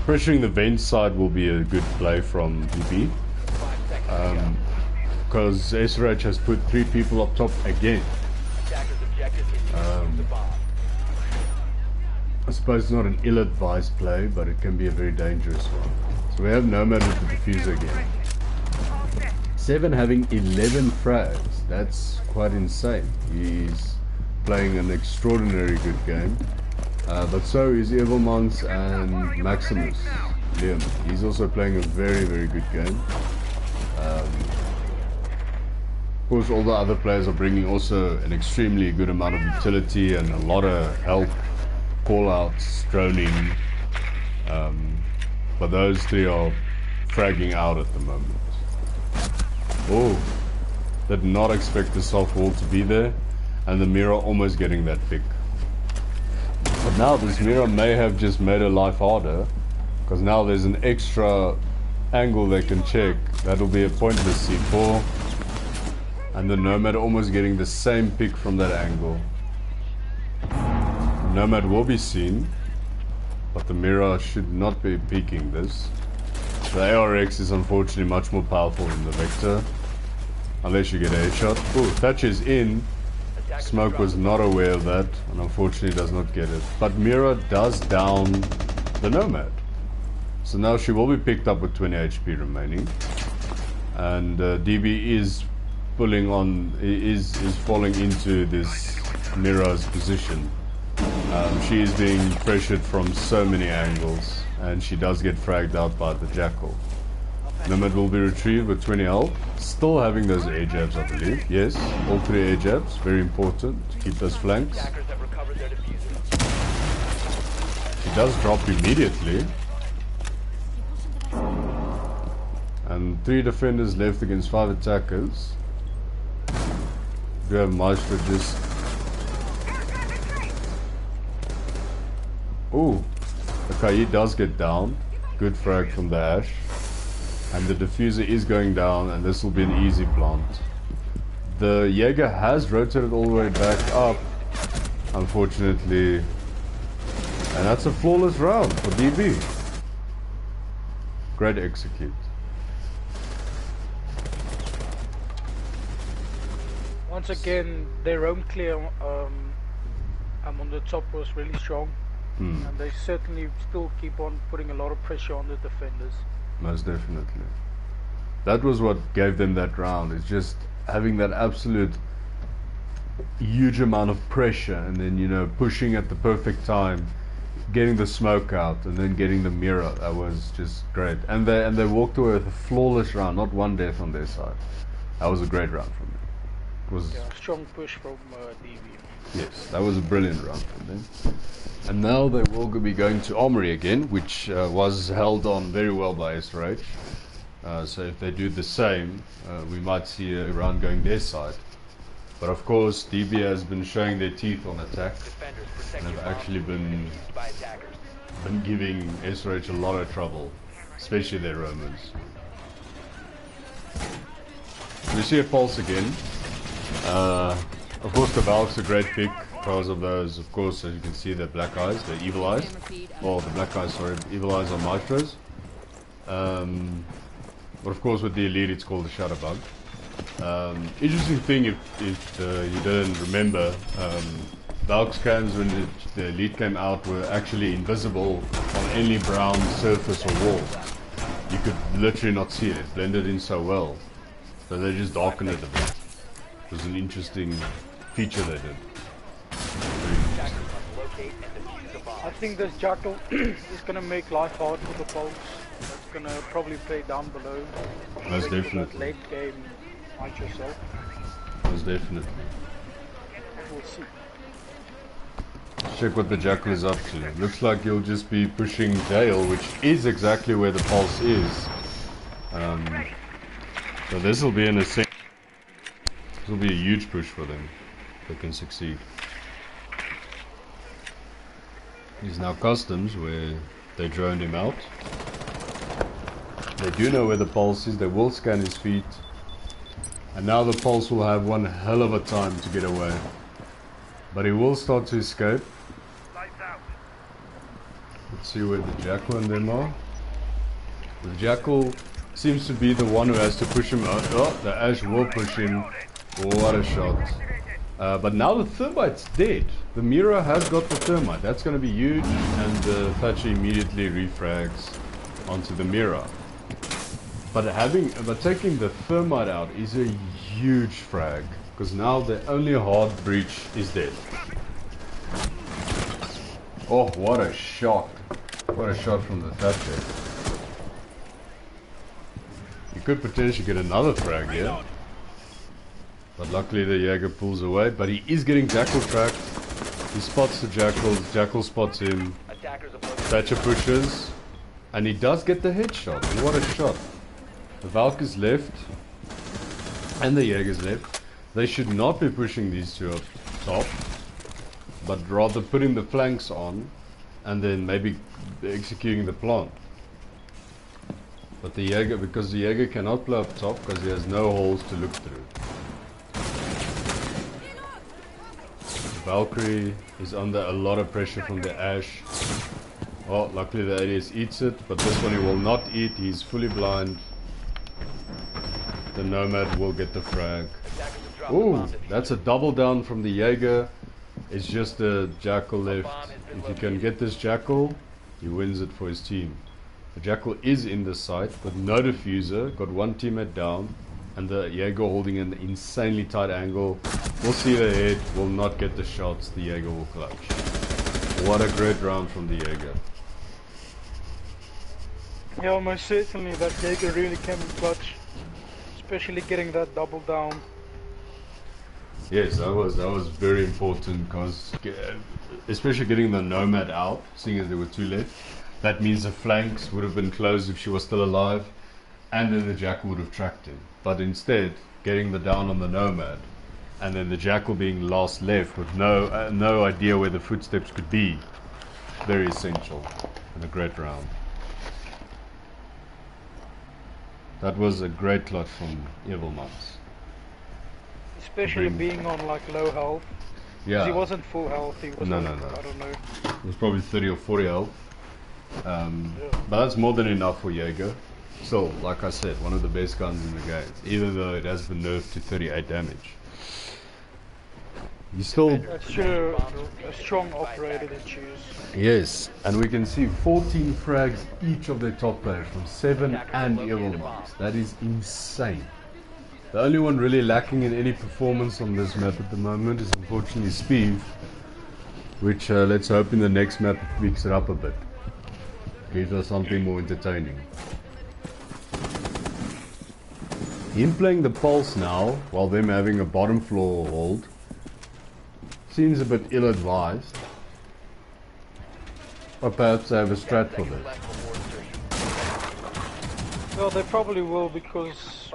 Pressuring the vent side will be a good play from DB. 5 seconds. Because SRH has put 3 people up top again. Attacker's objective is to defuse the bomb. I suppose it's not an ill-advised play, but it can be a very dangerous one. So we have Nomad with the diffuser again. 7 having 11 frags. That's quite insane. He's playing an extraordinary good game. But so is Evilmonks and Maximus Liam. He's also playing a very, very good game. Of course, all the other players are bringing also an extremely good amount of utility and a lot of help, call-outs, droning. But those three are fragging out at the moment. Oh, did not expect the soft wall to be there, and the mirror almost getting that pick. But now this mirror may have just made her life harder, because now there's an extra angle they can check. That'll be a pointless C4, and the Nomad almost getting the same pick from that angle. The Nomad will be seen, but the mirror should not be peeking this. The ARX is unfortunately much more powerful than the Vector, unless you get a headshot. Oh, Thatch is in. Smoke was not aware of that, and unfortunately does not get it. But Mira does down the Nomad. So now she will be picked up with 20 HP remaining. And DB is pulling on, is falling into this Mira's position. She is being pressured from so many angles, and she does get fragged out by the Jackal. Nomad will be retrieved with 20 health, still having those air jabs, I believe. Yes, all 3 air jabs, very important to keep those flanks. She does drop immediately. And 3 defenders left against 5 attackers. We have Maestro just... Oh, the Kai does get down. Good frag from the Ash. And the diffuser is going down, and this will be an easy plant. The Jaeger has rotated all the way back up, unfortunately. And that's a flawless round for DB. Great execute. Once again, their roam clear on the top was really strong. And they certainly still keep on putting a lot of pressure on the defenders. Most definitely. That was what gave them that round. It's just having that absolute huge amount of pressure, and then, you know, pushing at the perfect time, getting the smoke out, and then getting the mirror. That was just great. And they walked away with a flawless round, not one death on their side. That was a great round from them. It was a strong push from DB. Yes, that was a brilliant round from them. And now they will be going to Armory again, which was held on very well by SRH. So if they do the same, we might see a round going their side. But of course, DB has been showing their teeth on attack, and have actually been giving SRH a lot of trouble, especially their Romans. We see a pulse again. Of course, the Valk's a great pick because of those, of course, as you can see, the black eyes, the evil eyes. Well, the black eyes, sorry, evil eyes on Maestros. But of course, with the elite, it's called the Shadowbug. Interesting thing, if you didn't remember, Valk scans when the elite came out were actually invisible on any brown surface or wall. You could literally not see it. It blended in so well. So they just darkened it a bit. It was an interesting feature they did. I think this Jackal is going to make life hard for the Pulse. It's going to probably play down below. Most definitely. Late game, like yourself. Most definitely. We'll see. Check what the Jackal is up to. Looks like he'll just be pushing Dale, which is exactly where the Pulse is. So this will be this will be a huge push for them if they can succeed. He's now Customs, where they droned him out. They do know where the Pulse is, they will scan his feet. And now the Pulse will have one hell of a time to get away. But he will start to escape. Let's see where the Jackal and them are. The Jackal seems to be the one who has to push him out. Oh, the Ash will push him. What a shot. But now the Thermite's dead. The Mira has got the Thermite. That's going to be huge. And Thatcher immediately refrags onto the Mira. But taking the thermite out is a huge frag, because now the only hard breach is dead. Oh, what a shot! What a shot from the tepker. You could potentially get another frag here, but luckily the Jaeger pulls away. But he is getting Jackal tracked. He spots the Jackal. Jackal spots him. Thatcher pushes, and he does get the headshot. What a shot! The Valk is left, and the Jaeger's left. They should not be pushing these two up top, but rather putting the flanks on, and then maybe executing the plant. But the Jaeger, because the Jaeger cannot play up top, because he has no holes to look through. The Valkyrie is under a lot of pressure from the Ash. Oh, luckily the ADS eats it, but this one he will not eat. He's fully blind. The Nomad will get the frag. Ooh, that's a double down from the Jaeger. It's just a Jackal left. If you can get this Jackal, he wins it for his team. The Jackal is in the site with no diffuser, got one teammate down, and the Jaeger holding an insanely tight angle. We'll see the head, will not get the shots, the Jaeger will clutch. What a great round from the Jaeger. Yeah, most certainly that Jaeger really came in clutch. Especially getting that double down. Yes, that was very important, because especially getting the Nomad out, seeing as there were two left, that means the flanks would have been closed if she was still alive, and then the Jackal would have tracked him. But instead, getting the down on the Nomad, and then the Jackal being last left with no idea where the footsteps could be, very essential in a great round. That was a great clutch from Evil Monks. Especially being on like low health. Yeah. He wasn't full health, he was No. I don't know. It was probably 30 or 40 health. Yeah. But that's more than enough for Jaeger. Still, like I said, one of the best guns in the game, even though it has been nerfed to 38 damage. You still... That's sure a strong operator to choose. Yes, and we can see 14 frags each of their top players from 7 and Evil Monks. That is insane. The only one really lacking in any performance on this map at the moment is unfortunately Speeve, which let's hope in the next map picks it up a bit. Gives us something more entertaining. Him playing the Pulse now, while them having a bottom floor hold, seems a bit ill-advised. Or perhaps they have a strat for this. Well, they probably will because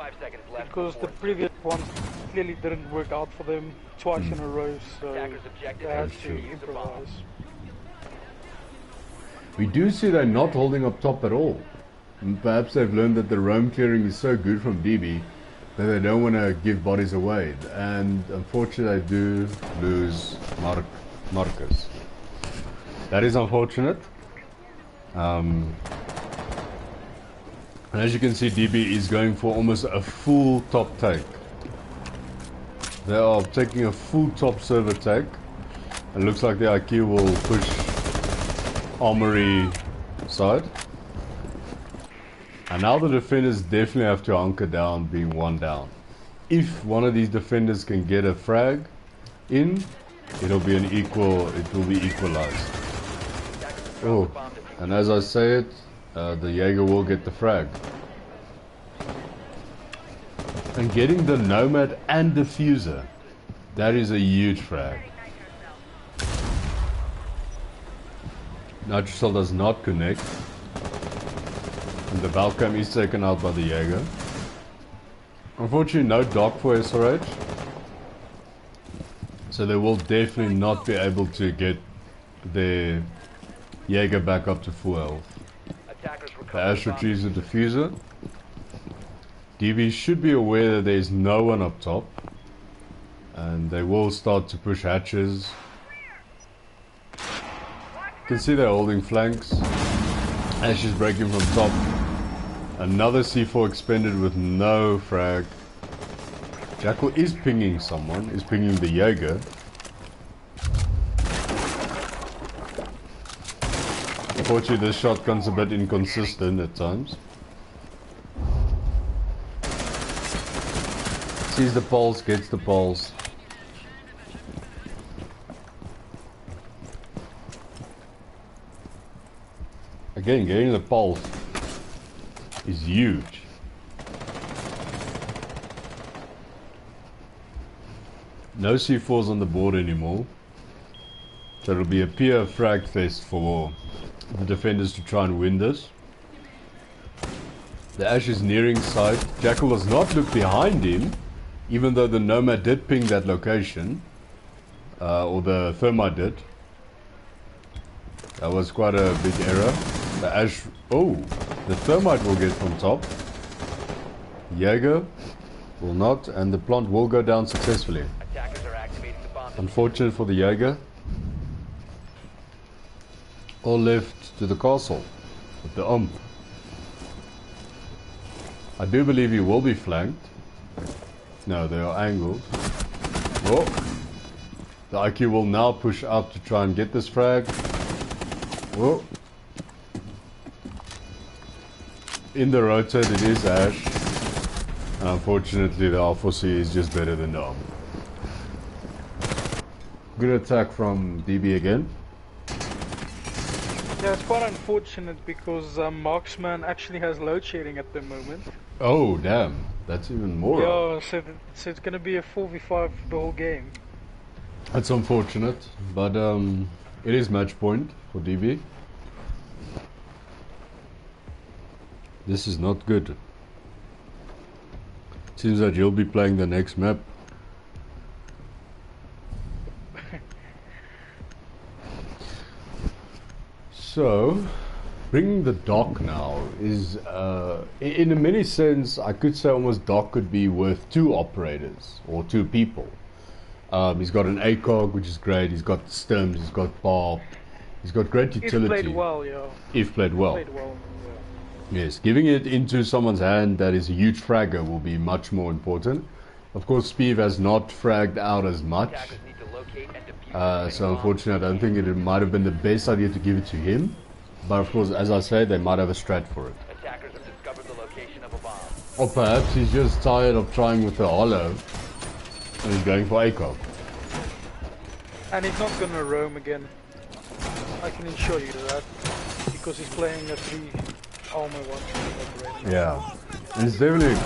the previous ones clearly didn't work out for them twice in a row, so they had to improvise. We do see they're not holding up top at all. And perhaps they've learned that the roam clearing is so good from DB that they don't want to give bodies away. And unfortunately they do lose Marcus. That is unfortunate. And as you can see, DB is going for almost a full top take. They are taking a full top server take. It looks like the IQ will push Armory side. And now the defenders definitely have to hunker down, being one down. If one of these defenders can get a frag in, it'll be equalized. Oh, and as I say it, the Jaeger will get the frag. And getting the Nomad and Diffuser, that is a huge frag. Nitrocell does not connect. And the Valcam is taken out by the Jaeger. Unfortunately, no dock for SRH. So they will definitely not be able to get their Jaeger back up to full health. The Ash retrieves the Diffuser. DB should be aware that there is no one up top. And they will start to push hatches. You can see they're holding flanks. Ash is breaking from top. Another C4 expended with no frag. Jackal is pinging someone, is pinging the Jaeger. Unfortunately, this shotgun's a bit inconsistent at times. sees the pulse, gets the pulse. Again, getting the pulse is huge. No C4s on the board anymore. So it'll be a pure frag fest for the defenders to try and win this. The Ash is nearing site. Jackal does not look behind him, even though the Nomad did ping that location. Or the Thermite did. That was quite a big error. The Ash... Oh! The Thermite will get from top. Jaeger will not, and the plant will go down successfully. Attackers are activating the bomb. Unfortunate for the Jaeger. All left to the castle with the ump. I do believe he will be flanked. No, they are angled. Oh. The IQ will now push up to try and get this frag. Whoa. In the rotate it is Ash. Unfortunately the Alpha C is just better than the ump. Good attack from DB again. Yeah, it's quite unfortunate because Marksman actually has load shedding at the moment. Oh damn, that's even more. Yeah, so it's gonna be a 4v5 the whole game. That's unfortunate, but it is match point for DB. This is not good. Seems that you'll be playing the next map. So, bringing the dock now is, in a many sense, I could say almost dock could be worth 2 operators or 2 people. He's got an ACOG, which is great. He's got Stims, he's got Bar. He's got great utility. If played well, yeah. If played well. Played well, yeah. Yes, giving it into someone's hand that is a huge fragger will be much more important. Of course, Speev has not fragged out as much. Attackers need to locate and defuse So unfortunately, I don't think it might have been the best idea to give it to him. But of course, as I say, they might have a strat for it. Attackers have discovered the location of a bomb. Or perhaps he's just tired of trying with the hollow and he's going for ACOG. And he's not gonna roam again. I can assure you that. Because he's playing a 3 armor one. Yeah. And it's definitely...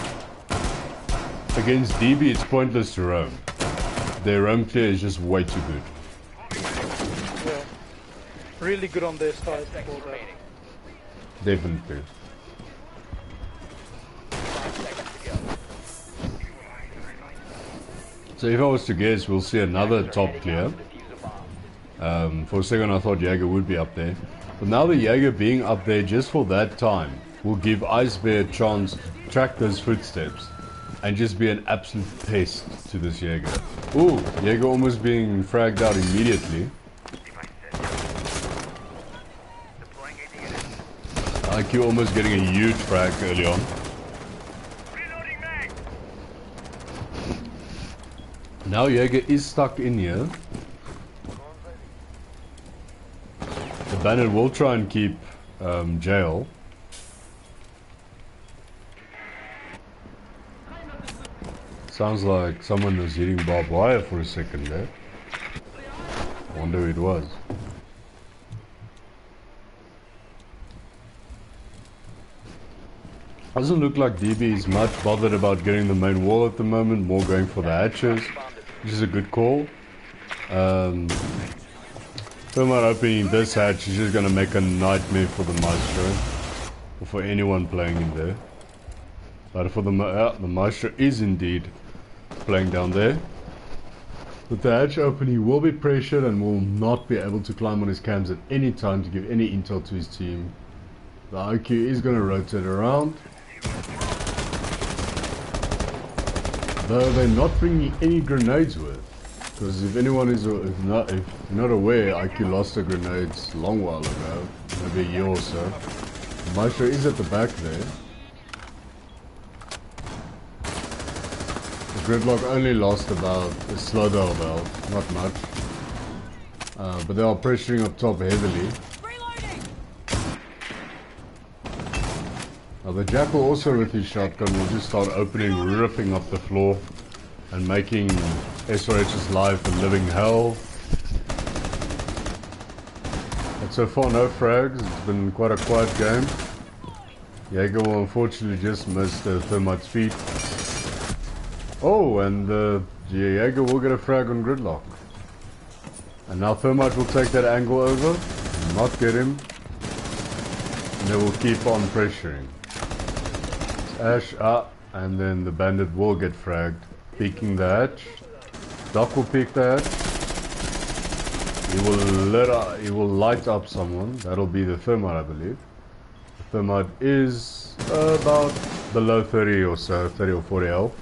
Against DB, it's pointless to roam. Their roam clear is just way too good. Yeah. Really good on their side for that. Remaining. Definitely. 5 seconds to go. So if I was to guess, we'll see another Attackers are top heading clear. out to defuse a bomb. For a second I thought Jaeger would be up there. But now the Jaeger being up there just for that time will give Ice Bear a chance to track those footsteps and just be an absolute pest to this Jaeger. Ooh, Jaeger almost being fragged out immediately. IQ almost getting a huge frag early on. Now Jaeger is stuck in here. The Banner will try and keep jail. Sounds like someone was hitting barbed wire for a second there. Wonder who it was. Doesn't look like DB is much bothered about getting the main wall at the moment, more going for the hatches, which is a good call. Thermite opening this hatch is just going to make a nightmare for the Maestro, or for anyone playing in there. But for the Maestro is indeed playing down there. With the hatch open, he will be pressured and will not be able to climb on his cams at any time to give any intel to his team. The IQ is going to rotate around. Though they're not bringing any grenades with. Because if anyone is if not aware, IQ lost the grenades a long while ago. Maybe a year or so. Maestro is at the back there. The Gridlock only lost about a Slowdown belt, not much. But they are pressuring up top heavily. Now the Jackal also with his shotgun will just start opening, ripping up the floor. and making SRH's life a living hell. But so far no frags, it's been quite a quiet game. Jaeger will unfortunately just miss the thermite's feet. Oh, and Jaeger will get a frag on Gridlock. And now Thermite will take that angle over, not get him, and they will keep on pressuring. Ash up, and then the bandit will get fragged, peeking the hatch. Doc will peek the hatch. He will light up someone. That'll be the Thermite, I believe. The Thermite is about below 30 or so, 30 or 40 health.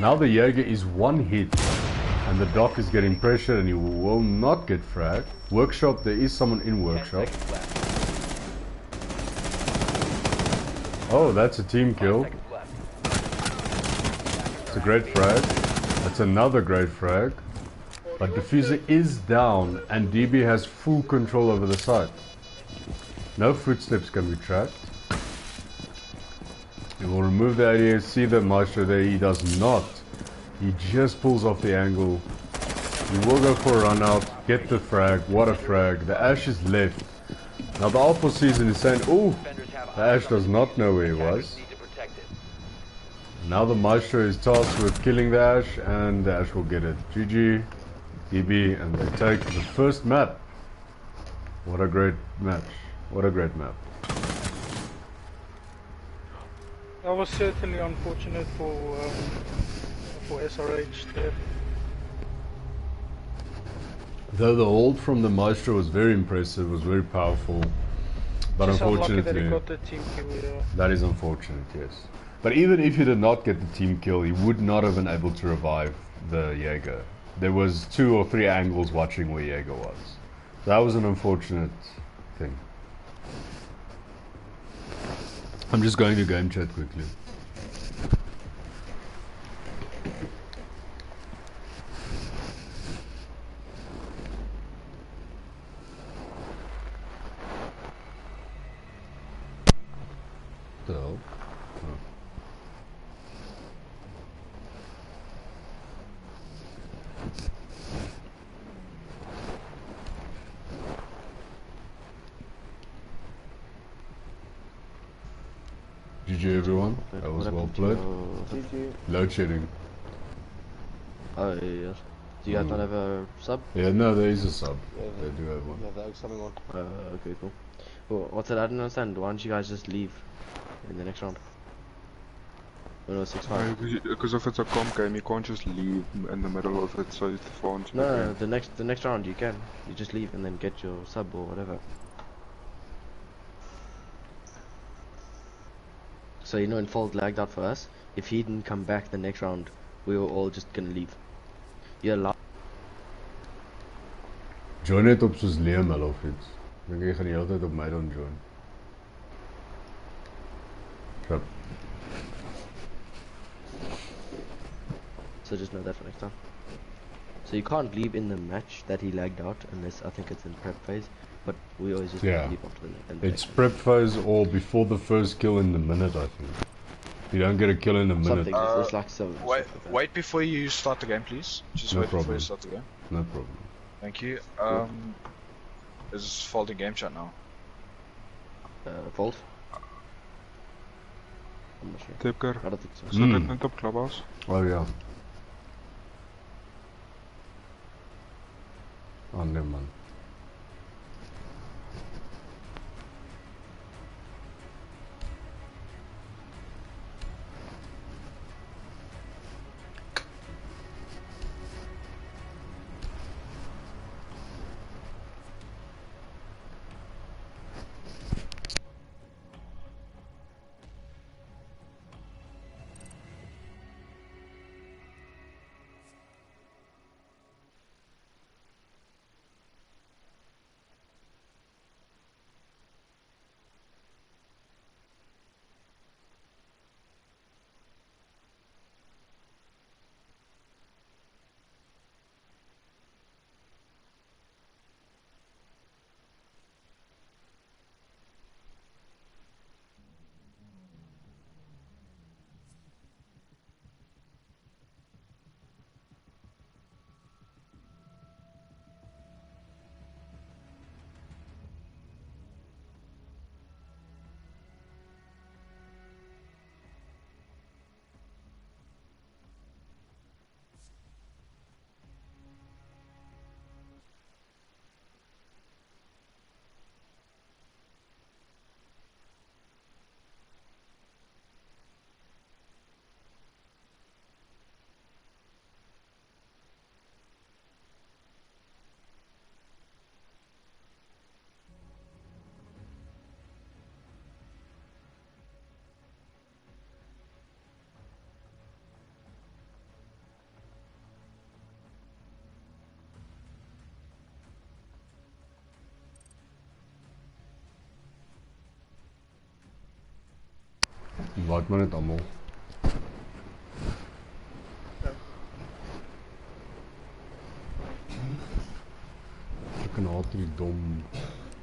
Now the Jaeger is one hit. And the Doc is getting pressure and he will not get fragged. Workshop, there is someone in workshop. Oh, that's a team kill. It's a great frag. That's another great frag. But Diffuser is down and DB has full control over the site. No footsteps can be tracked. He will remove the ADS, see the Maestro there, he does not. He just pulls off the angle. He will go for a run out, get the frag. What a frag. The Ash is left. Now the Alpha season is saying, oh, the Ash does not know where he was. Now the Maestro is tasked with killing the Ash, and the Ash will get it. GG, DB, and they take the first map. What a great match. What a great map. That was certainly unfortunate for SRH there. Though the hold from the Maestro was very impressive, was very powerful, but Just unlucky unfortunately, that he got the team kill, yeah. that is unfortunate, yes. But even if he did not get the team kill, he would not have been able to revive the Jaeger. There was 2 or 3 angles watching where Jaeger was. That was an unfortunate thing. I'm just going to game chat quickly. So, GG everyone, that was well played. Load shedding. Oh, yes. Do you guys not have a sub? Yeah, no, there is a sub. They do have one. Yeah, that's something on. Okay, cool. Well, what's that? I don't understand. Why don't you guys just leave in the next round? Oh, no, 6-5. Because if it's a comp game, you can't just leave in the middle of it, so it's fun. No, the next round you can. You just leave and then get your sub or whatever. So you know, in Fold lagged out for us. If he didn't come back the next round, we were all just gonna leave. You're allowed. Join net op soos Liam hulle of iets. Dink jy gaan die hele tyd op my dan join. Crap. So just know that for next time. So you can't leave in the match that he lagged out unless I think it's in prep phase. But we always just leave after the end. It's prep phase or before the first kill in the minute, I think. If you don't get a kill in a minute. Something it's like so. Wait before you start the game, please. Just No wait problem. before you start the game. No problem. Thank you. Is folding game chat now? Fold? I'm not sure. Tepker, I don't think so. zit dit net op Clubhouse? Oh ja. Oh nee man. Laat maar net allemaal. Ik kan altijd die dom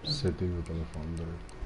setting wat hulle verander het.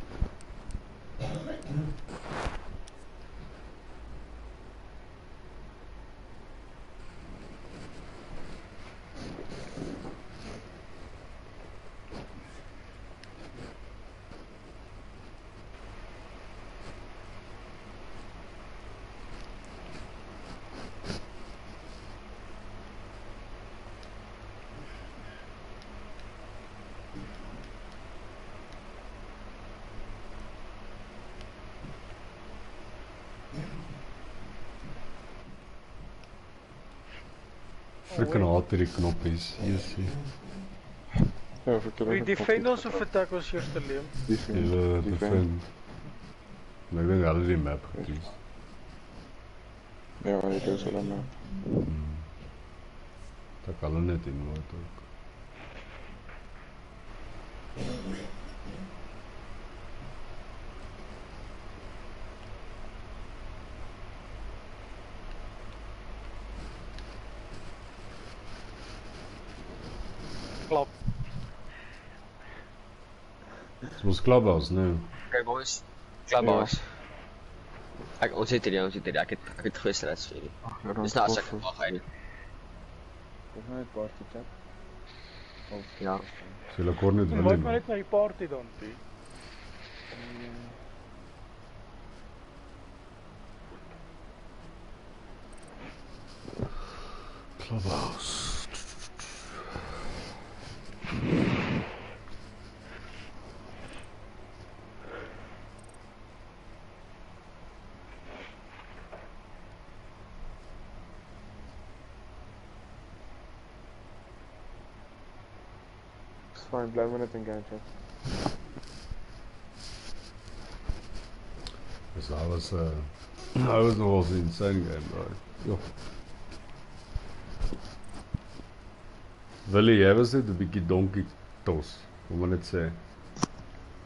Freaking haat hierdie knoppies. Jezus. Ja, vertel We defend ons of attack was eerste Liam? Defend. Maar ik denk dat hulle die map gekies. Ja, dit is hulle map. Dat kan hulle net in wat ook. Klap. Het was Clubhouse, nee. Okay boys, Clubhouse. Ons zit hier, ek het gister uit vir. Dis nou as ek mag hy. Dis nou net party chat. Ja. So hulle kon net Wat wil maar net na die party dan, P. Clubhouse. Fine, bly maar net in game chat. Dus dat was nog wel een insane game, bro. Yo. Willie, jij was net een beetje donkey tos, hoe moet het zeggen?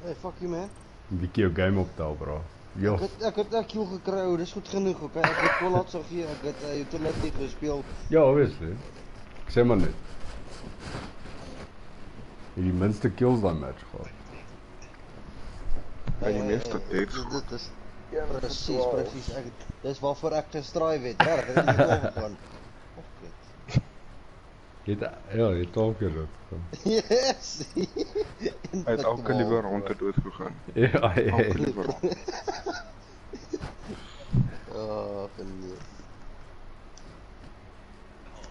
Hey, fuck you man. Een beetje jouw game optel, bro. Yo. Ek het 'n kill gekry, oh, dis goed genoeg, okay? Ek het Pollat so gee, ek het utility gespeel. Ja, obviously. Ik zeg maar net. Die minste kills dan match gehad. Ja, die meeste deeds. Dit is precies. Dis waarvoor ek gestrive het. Daar het ek nie gegaan. Je het al keer dat gegaan. Yes. Hy het elke liewe ronde dood gegaan. Ja. Elke liewe ronde. Oh, nee.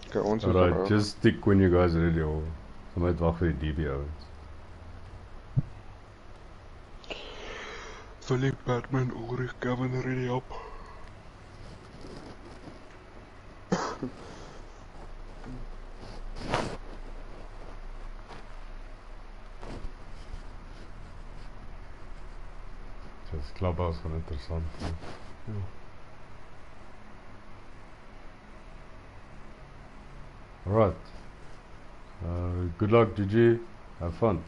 Okay, ons is Alright, just stick when you guys are ready over. So might wacht voor die DB ouwens. Philip Batman, Ulrich, Kevin, ready up. Het is Clubhouse van interessant. Ja. Alright. Good luck, GG. Have fun.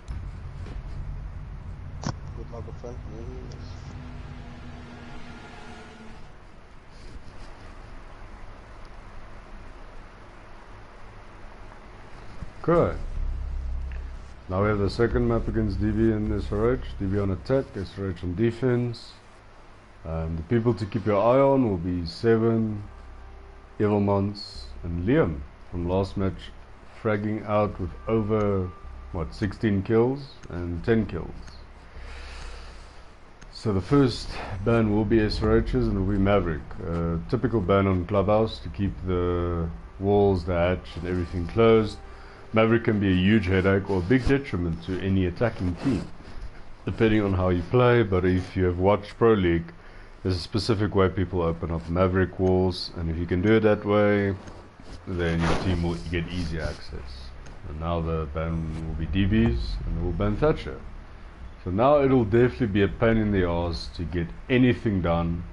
Good luck, fun. Good. Now we have the second map against DB and SRH. DB on attack, SRH on defense. The people to keep your eye on will be Seven, Evilmans, and Liam from last match, fragging out with over 16 kills and 10 kills. So the first ban will be SRH's and it will be Maverick. Typical ban on Clubhouse to keep the walls, the hatch and everything closed. Maverick can be a huge headache or a big detriment to any attacking team, depending on how you play. But if you have watched Pro League, there's a specific way people open up Maverick walls, and if you can do it that way, then your team will get easy access. And now the ban will be DBs, and we'll ban Thatcher. So now it'll definitely be a pain in the ass to get anything done.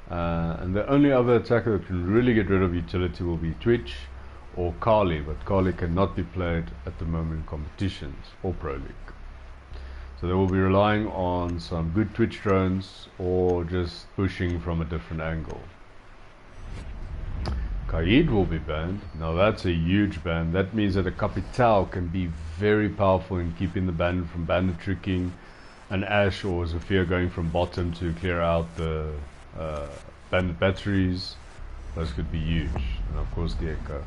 And the only other attacker that can really get rid of utility will be Twitch or Kali, but Kali cannot be played at the moment in competitions or Pro League. So they will be relying on some good Twitch drones or just pushing from a different angle. Kaid will be banned. Now that's a huge ban. That means that a Capitao can be very powerful in keeping the bandit from bandit tricking, an Ash or Zephyr going from bottom to clear out the bandit batteries. Those could be huge. And of course the Echo.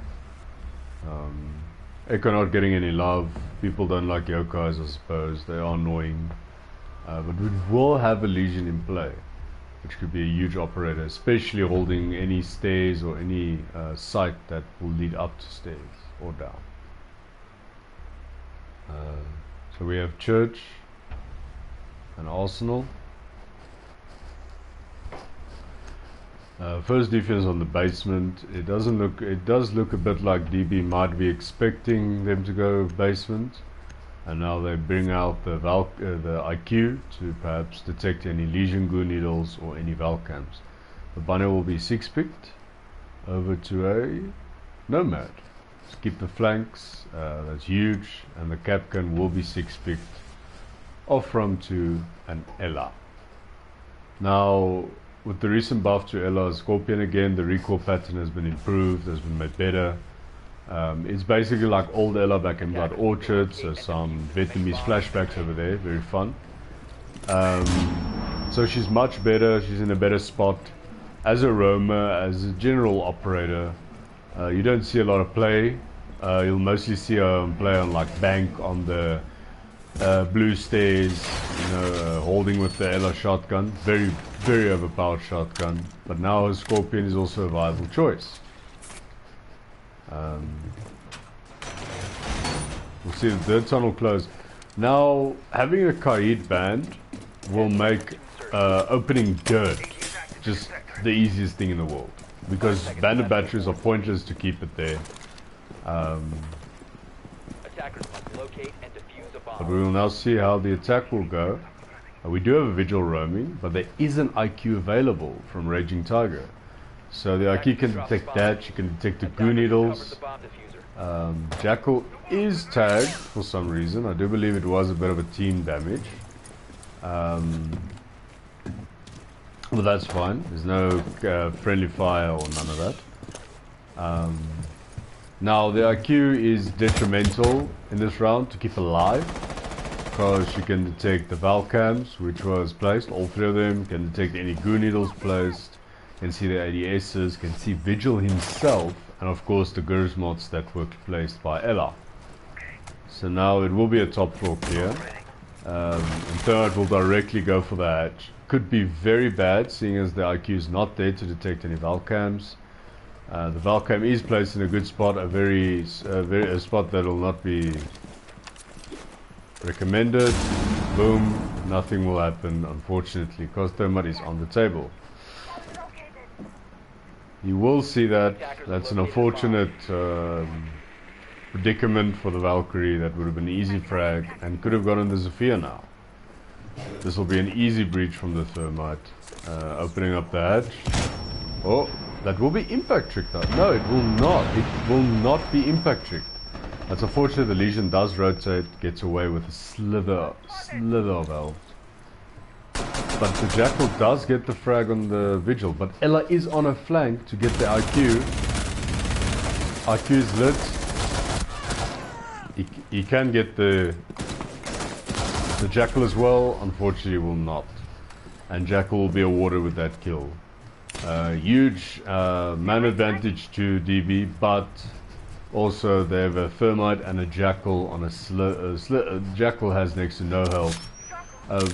Echo not getting any love. People don't like Yokais, I suppose. They are annoying. But we will have a Legion in play, which could be a huge operator, especially holding any stairs or any site that will lead up to stairs or down. So we have Church and Arsenal. First defense on the basement. It does look a bit like DB might be expecting them to go basement, and now they bring out the IQ to perhaps detect any Legion goo needles or any Valcams. The bunny will be 6-picked over to a Nomad. Just keep the flanks, that's huge, and the Capcan will be 6-picked off from to an Ella. Now with the recent buff to Ella's Scorpion again, the recoil pattern has been improved, has been made better. It's basically like old Ella back in Blood Orchard, so some Vietnamese flashbacks over there, very fun. So she's much better, she's in a better spot. As a roamer, as a general operator, you don't see a lot of play. You'll mostly see her play on like bank on the blue stairs, you know, holding with the Ella shotgun. Very, very overpowered shotgun. But now her Scorpion is also a viable choice. We'll see the dirt tunnel close. Now, having a Kaid band will make opening dirt just the easiest thing in the world, because bandit batteries are pointless to keep it there. But we will now see how the attack will go. We do have a Vigil roaming, but there is an IQ available from Raging Tiger. So the IQ can detect that, she can detect the goo needles. Jackal is tagged for some reason. I do believe it was a bit of a team damage. But that's fine. There's no friendly fire or none of that. Now the IQ is detrimental in this round to keep alive, because she can detect the Valcams, which was placed, all three of them, can detect any goo needles placed, can see the ADSs, can see Vigil himself, and of course the Gersmots that were placed by Ella. So now it will be a top floor clear, and third will directly go for the hatch. Could be very bad, seeing as the IQ is not there to detect any Valcams. The Valcam is placed in a good spot, a spot that will not be recommended. Boom, nothing will happen, unfortunately, because Thermite is on the table. You will see that. That's an unfortunate predicament for the Valkyrie. That would have been an easy frag and could have gotten the Zephyr now. This will be an easy breach from the Thermite. Opening up the hatch. Oh, that will be impact tricked though. No, it will not. It will not be impact tricked. That's unfortunate. The Legion does rotate, gets away with a slither of health. But the Jackal does get the frag on the Vigil. But Ella is on a flank to get the IQ. IQ is lit. He can get the Jackal as well. Unfortunately, will not. And Jackal will be awarded with that kill. Huge man advantage to DB, but also they have a Thermite and a Jackal on a Jackal has next to no health.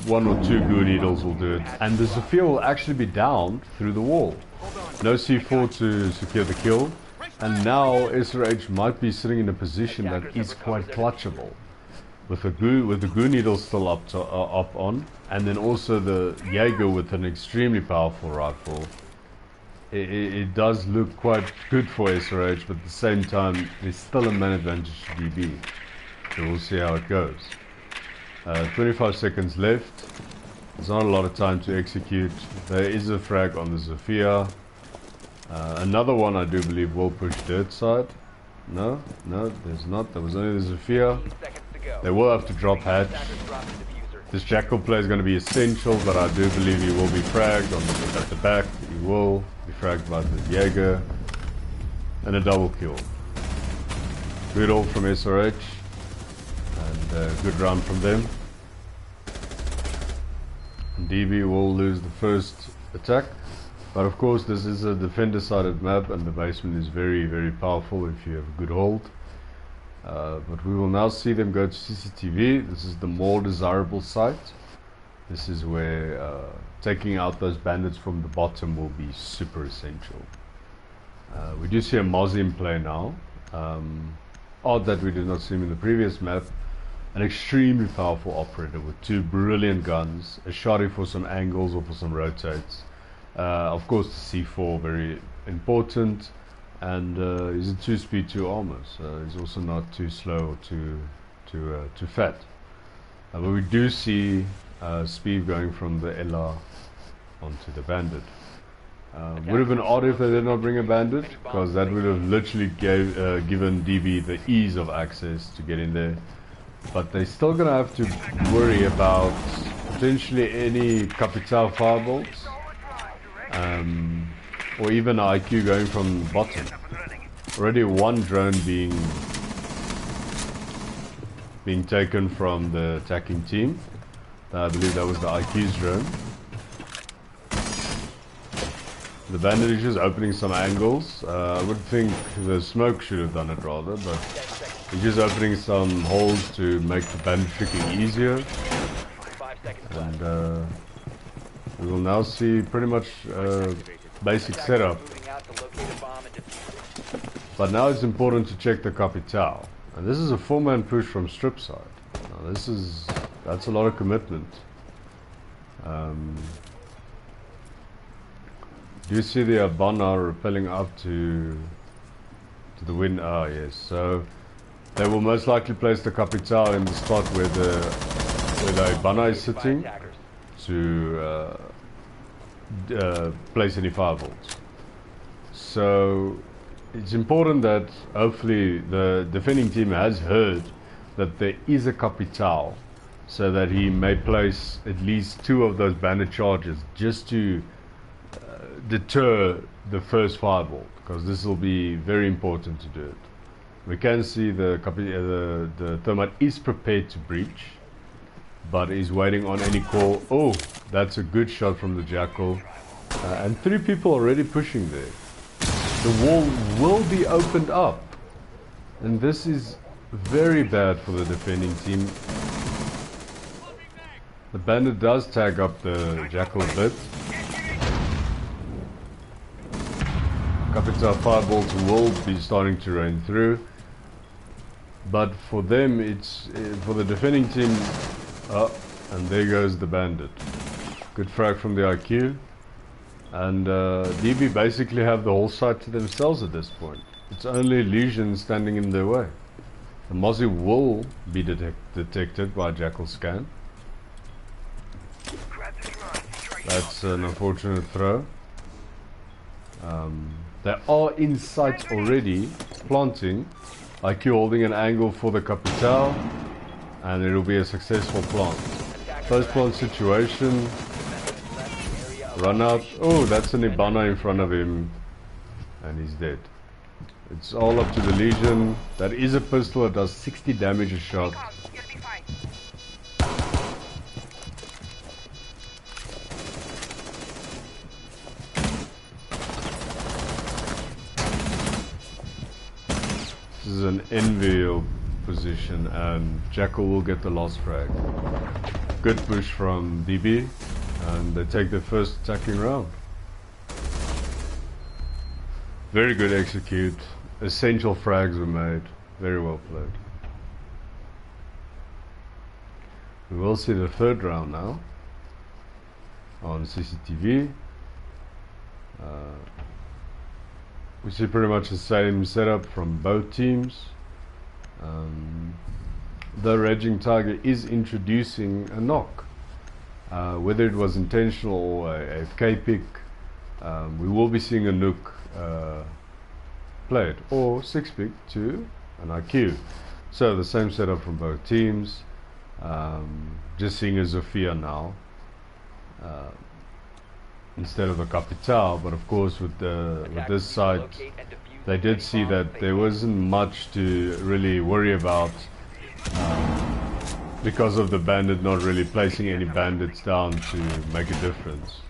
One or two goo needles will do it, and the Zephyr will actually be down through the wall. No C4 to secure the kill, and now SRH might be sitting in a position that is quite clutchable, with the goo needles still up on, and then also the Jaeger with an extremely powerful rifle. It does look quite good for SRH, but at the same time there's still a man advantage to DB. So we'll see how it goes. 25 seconds left. There's not a lot of time to execute. There is a frag on the Zephyr. Another one I do believe will push dirt side. No, there's not. There was only the Zephyr. They will have to drop hatch. This Jackal play is going to be essential, but I do believe he will be fragged at the back. He will be fragged by the Jaeger. And a double kill. Good ult from SRH. And a good round from them. And DB will lose the first attack. But of course this is a defender-sided map and the basement is very, very powerful if you have a good hold. But we will now see them go to CCTV. This is the more desirable site. This is where taking out those bandits from the bottom will be super essential. We do see a Mozzie in play now. Odd that we did not see him in the previous map. An extremely powerful operator with 2 brilliant guns. A shotty for some angles or for some rotates. Of course the C4 very important. And he's a 2-speed 2 armor, so he's also not too slow or too fat. But we do see speed going from the LR onto the bandit. Would have been odd if they did not bring a bandit, because that would have literally given DB the ease of access to get in there. But they're still gonna have to worry about potentially any Capital firebolts. Or even IQ going from the bottom. Already one drone being taken from the attacking team. I believe that was the IQ's drone. The bandit is just opening some angles. I would think the smoke should have done it rather, but he's just opening some holes to make the bandit tricking easier. And we will now see pretty much basic setup, but now it's important to check the Capital, and this is a 4-man push from strip side. Now that's a lot of commitment. Do you see the Abana rappelling up to the wind? Ah yes, so they will most likely place the Capital in the spot where the Abana is sitting to place any fireballs. So it's important that hopefully the defending team has heard that there is a Capital, so that he may place at least 2 of those bandit charges just to deter the first fireball, because this will be very important to do it. We can see the thermite is prepared to breach, but is waiting on any call. Oh, that's a good shot from the Jackal. And 3 people already pushing there. The wall will be opened up. And this is very bad for the defending team. The bandit does tag up the Jackal a bit. Capital fireballs will be starting to rain through. But for them, it's for the defending team. And there goes the bandit. Good frag from the IQ. And DB basically have the whole site to themselves at this point. It's only Legion standing in their way. The Mozzie will be detected by Jackal scan. That's an unfortunate throw. They are in sight already, planting. IQ holding an angle for the Capital, and it will be a successful plant. First plant situation. Run out. Oh, that's an Ibana in front of him, and he's dead. It's all up to the Legion. That is a pistol. It does 60 damage a shot. This is an enviable position, and Jackal will get the last frag. Good push from DB, and they take the first attacking round. Very good execute. Essential frags were made. Very well played. We will see the third round now on CCTV. We see pretty much the same setup from both teams. The Raging Tiger is introducing a knock. Whether it was intentional or a K-pick, we will be seeing a nuke played, or 6-pick to an IQ. So the same setup from both teams. Just seeing a Zofia now instead of a Capital, but of course with this side they did see that there wasn't much to really worry about because of the bandit not really placing any bandits down to make a difference.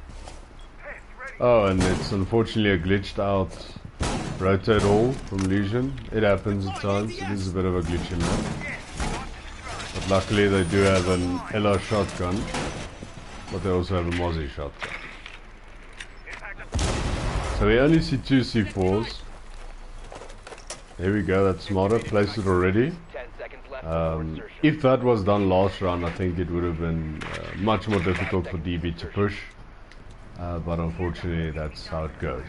Oh, and it's unfortunately a glitched out rotate all from Legion. It happens at times. It is a bit of a glitch in that. But luckily they do have an LR shotgun, but they also have a Mozzie shotgun. So we only see 2 C4s. There we go, that's smarter. Placed it already. If that was done last round, I think it would have been much more difficult for DB to push. But unfortunately, that's how it goes.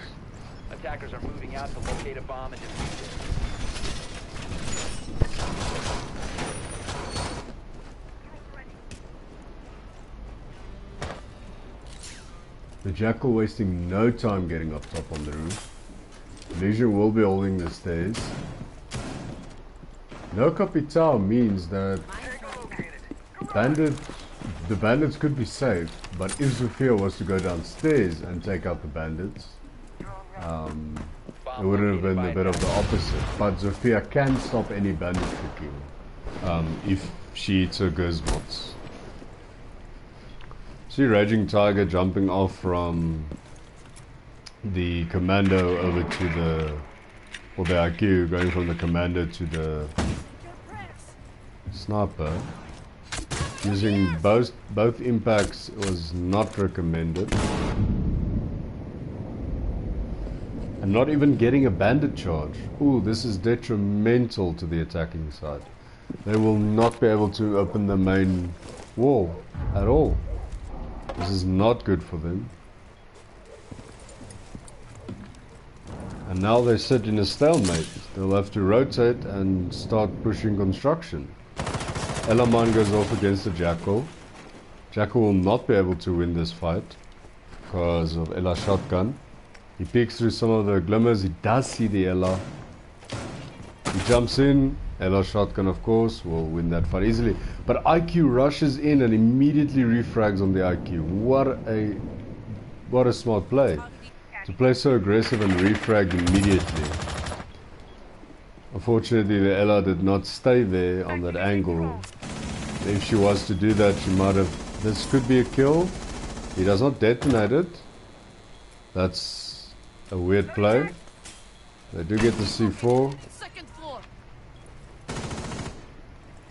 Attackers are moving out to locate a bomb and defuse it. The Jackal wasting no time getting up top on the roof. Legion will be holding the stairs. No Capital means that the bandits could be safe, but if Zofia was to go downstairs and take out the bandits, it would have been a bit of the opposite. But Zofia can stop any bandit cooking if she eats her gizmots. See Raging Tiger jumping off from the commando over to the IQ, going from the commando to the sniper. Using both impacts was not recommended. And not even getting a bandit charge. Ooh, this is detrimental to the attacking side. They will not be able to open the main wall at all. This is not good for them. And now they sit in a stalemate. They'll have to rotate and start pushing construction. Elaman goes off against the Jackal. Jackal will not be able to win this fight because of Ella shotgun. He peeks through some of the glimmers. He does see the Ella. He jumps in. Ella shotgun, of course, will win that fight easily. But IQ rushes in and immediately refrags on the IQ. What a smart play. To play so aggressive and refrag immediately. Unfortunately, the Ella did not stay there on that angle. If she was to do that, she might have... This could be a kill. He does not detonate it. That's a weird play. They do get the C4.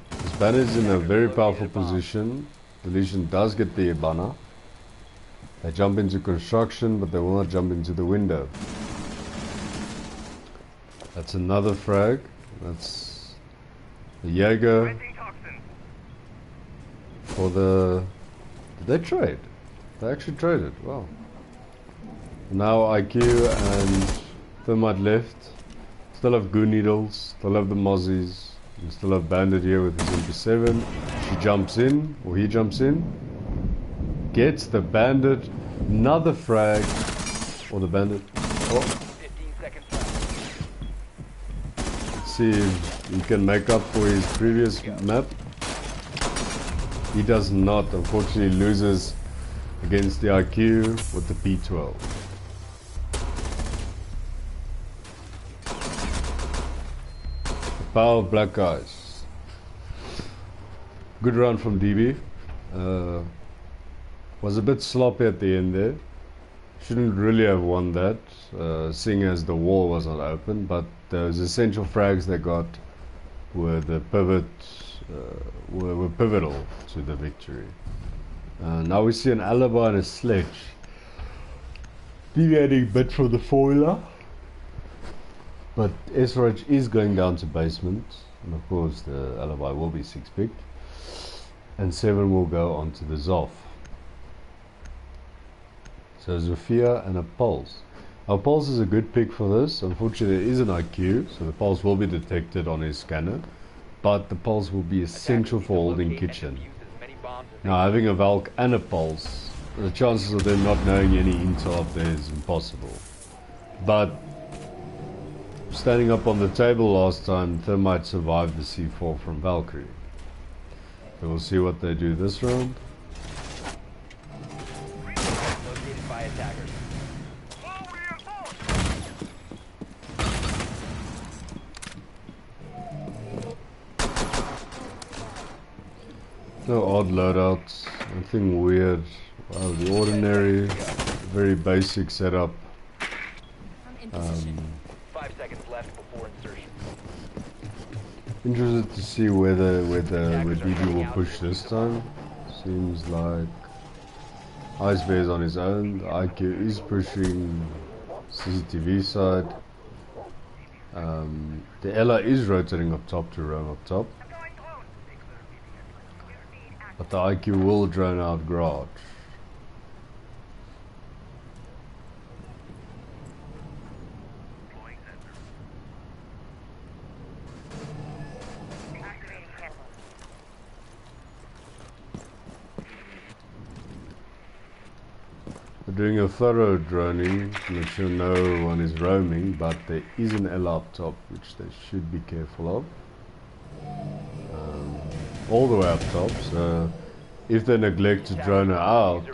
This banner is in a very powerful position. The Legion does get the Ibana. They jump into construction, but they will not jump into the window. That's another frag. That's the Jaeger. For the... Did they trade? They actually traded. Wow. Now IQ and Thermite left. Still have goo needles. Still have the Mozzies. We still have Bandit here with his MP7. She jumps in, or he jumps in. Gets the Bandit. Another frag. Or the Bandit. Oh. 15 seconds left. Let's see if he can make up for his previous map. He does not. Unfortunately loses against the IQ with the P12. Power of Black Eyes. Good run from DB. Was a bit sloppy at the end there. Shouldn't really have won that, seeing as the wall was not open, but those essential frags they got were the pivot, were pivotal to the victory. Now we see an alibi and a sledge. Deviating a bit from the foiler. But SRH is going down to basement, and of course the alibi will be 6-picked, and 7 will go onto the Zoff. So Zofia and a Pulse. Our Pulse is a good pick for this. Unfortunately there is an IQ, so the Pulse will be detected on his scanner, but the Pulse will be essential for holding kitchen. Now having a Valk and a Pulse, the chances of them not knowing any intel up there is impossible. But standing up on the table last time, Thermite survived the C4 from Valkyrie. So we'll see what they do this round. Located by attackers. No odd loadouts, nothing weird. Wow, the ordinary, very basic setup. 5 seconds left before insertion. Interested to see where DB will push this time. Seems like Ice Bear's on his own. The IQ is pushing CCTV side. The Ella is rotating up top to roam up top. But the IQ will drone out garage. We're doing a thorough droning to make sure no one is roaming, but there is an L up top which they should be careful of. All the way up top, so if they neglect to drone her out,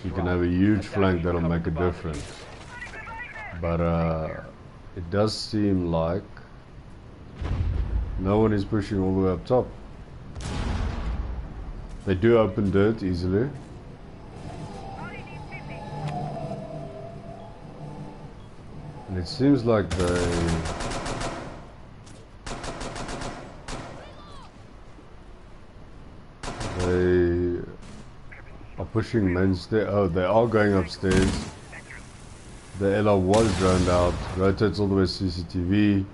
you can have a huge flank that'll make a difference. But it does seem like no one is pushing all the way up top. They do open dirt easily. And it seems like they are pushing main stairs. Oh, they are going upstairs. The Ella was droned out, rotates all the way to CCTV.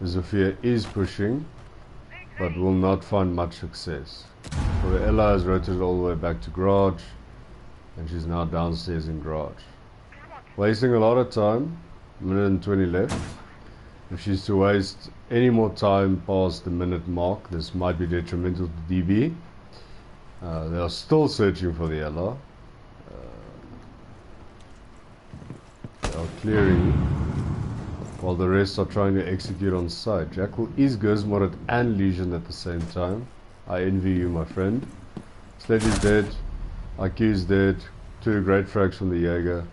The Zofia is pushing, but will not find much success. So the Ella has rotated all the way back to garage, and she's now downstairs in garage. Wasting a lot of time, minute and 20 left. If she's to waste any more time past the minute mark, this might be detrimental to DB. They are still searching for the Ella. They are clearing while the rest are trying to execute on site. Jackal is Gizmodded and Legion at the same time. I envy you, my friend. Sledge is dead. IQ is dead. 2 great frags from the Jaeger.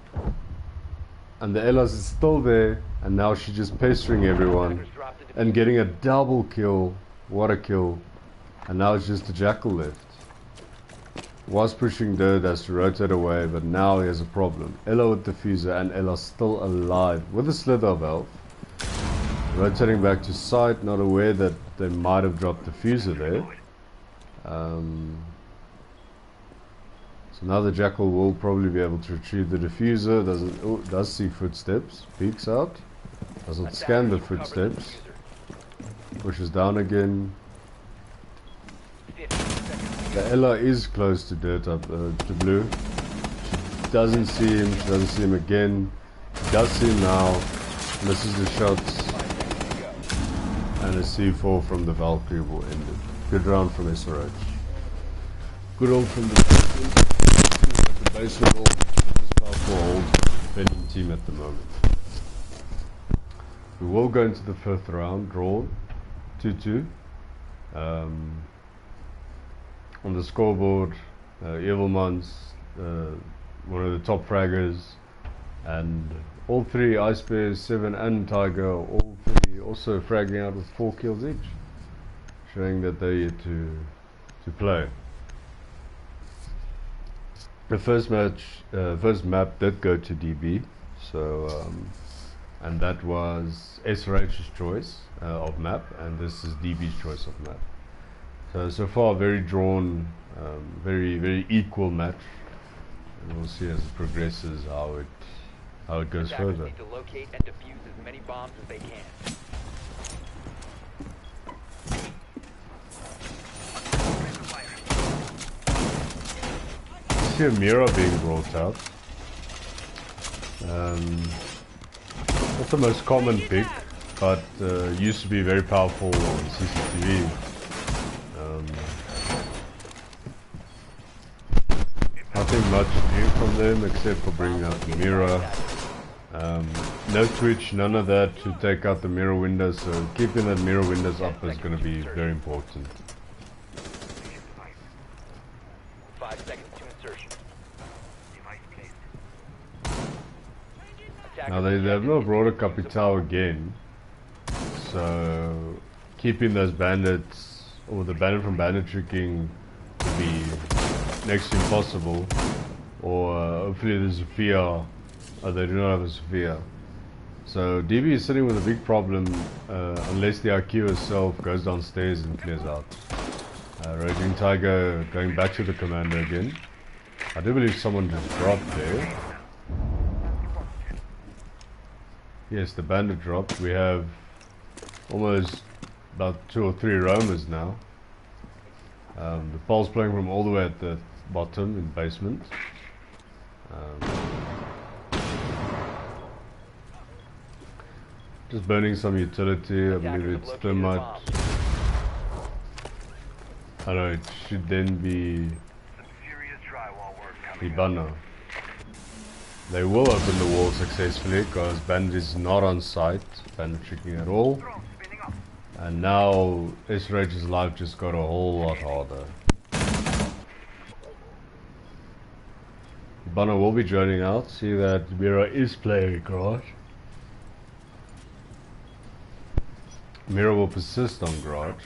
And the Ellas is still there, and now she's just pestering everyone and getting a double kill. What a kill. And now it's just the Jackal left. Was pushing dirt, has to rotate away, but now he has a problem. Ella with diffuser and Ella still alive with a slither of health. Rotating back to site, not aware that they might have dropped diffuser there. So now the Jackal will probably be able to retrieve the diffuser. Does see footsteps, peeks out, doesn't scan the footsteps, pushes down again. The Ella is close to dirt up to blue. She doesn't see him. She doesn't see him again. She does see him now. Misses the shots, and a C4 from the Valkyrie will end it. Good round from SRH. Good hold from the base level. This powerful hold defending team at the moment. We will go into the 5th round. Draw 2-2. On the scoreboard, Evilmans, one of the top fraggers, and all 3, Ice Bear, 7 and Tiger, all 3 also fragging out with 4 kills each, showing that they're yet to play. The first map did go to DB, so and that was SRH's choice of map, and this is DB's choice of map. So far, very drawn, very equal match, and we'll see as it progresses how it goes further. Need to locate and defuse as many bombs as they can. I see a mirror being brought out. Not the most common pick, but used to be very powerful on CCTV. Nothing much new from them except for bringing out the mirror. No twitch, none of that to take out the mirror windows, so keeping that mirror windows up is going to be very important. 5 seconds to insertion. Now they have not brought a Capital again, so keeping those bandits, or the bandit from bandit tricking, to be next to impossible, or hopefully the Sophia, they do not have a Sophia. So DB is sitting with a big problem unless the IQ itself goes downstairs and clears out. Raging Tiger going back to the commander again. I do believe someone just dropped there. Yes, the bandit dropped. We have almost about 2 or 3 roamers now. The Pole's playing from all the way at the bottom in the basement. Just burning some utility. I believe it's thermite. I know it should then be Ibana. They will open the wall successfully because Bandit is not on site, Bandit tricking at all. And now SRH's life just got a whole lot harder. Ibana will be joining out. See that Mira is playing Garage. Mira will persist on Garage.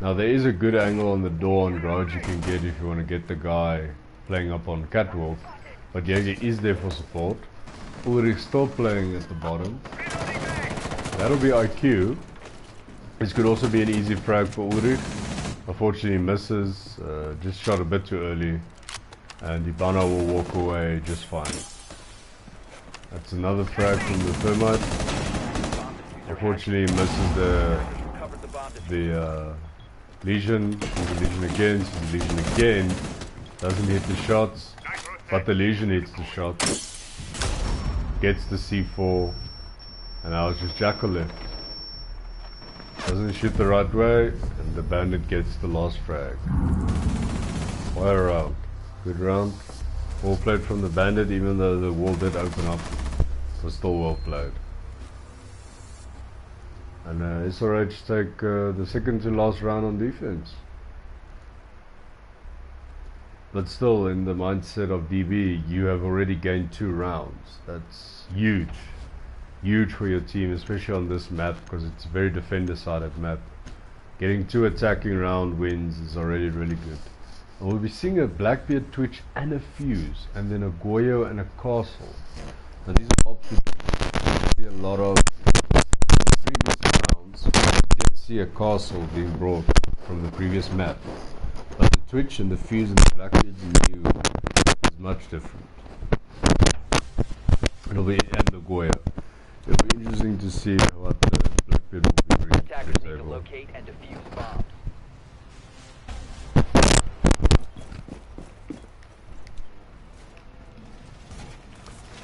Now there is a good angle on the door on Garage you can get if you want to get the guy playing up on Catwalk. But Jaeger is there for support. Ulrich still playing at the bottom. That'll be IQ. This could also be an easy frag for Ulrich. Unfortunately misses, just shot a bit too early. And Ibana will walk away just fine. That's another frag from the thermite. Unfortunately misses the Legion. Sees the Legion again, sees the Legion again. Doesn't hit the shots. But the Legion hits the shot, gets the C4, and now it's just Jackal left. Doesn't shoot the right way, and the Bandit gets the last frag. What a round. Good round. Well played from the Bandit, even though the wall did open up. It was still well played. And SRH take the second to last round on defense. But still, in the mindset of DB, you have already gained 2 rounds. That's huge. Huge for your team, especially on this map, because it's a very defender-sided map. Getting 2 attacking round wins is already really good. And we'll be seeing a Blackbeard Twitch and a Fuse, and then a Goyo and a Castle. Now these are options. You see a lot of previous rounds. You can see a Castle being brought from the previous map. But the Twitch and the Fuse and the Blackbeard new is much different. It'll be, and the Goya. It'll be interesting to see what the Blackbeard will be bringing to the table. Locate and defuse bombs.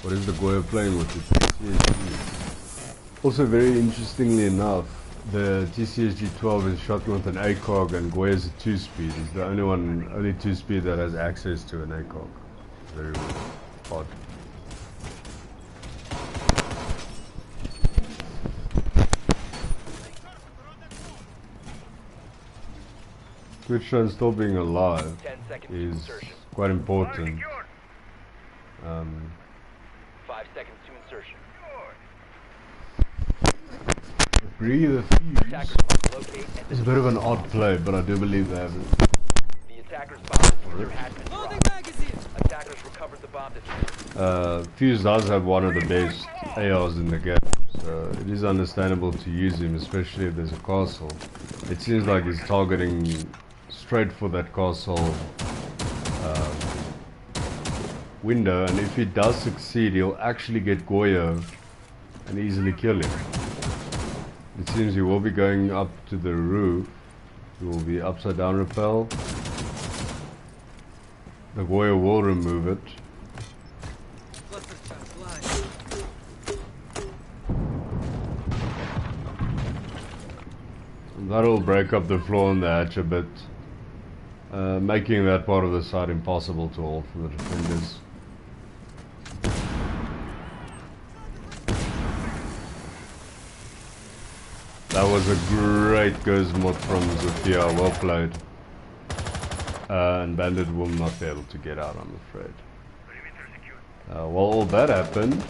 What is the Goya playing with? The TCSG. Also, very interestingly enough, the TCSG 12 is shot with an ACOG and Goya is a 2-speed. He's the only 2-speed that has access to an ACOG. Very odd. Twitch run still being alive is quite important. 5 seconds to insertion. Agree the Fuse is a bit of an odd play, but I do believe they have it. The attacker's bomb diffuser has been dropped. Attackers recovered the bomb diffuser. Fuse does have one of the best ARs in the game, so it is understandable to use him, especially if there's a castle. It seems like he's targeting straight for that castle window, and if he does succeed, he'll actually get Goyo and easily kill him. It seems he will be going up to the roof. He will be upside down rappel. The Goyo will remove it. And that'll break up the floor and the hatch a bit, making that part of the site impossible to hold for the defenders. That was a great Gizmot from Zofia, well played. and Bandit will not be able to get out, I'm afraid. While all that happened,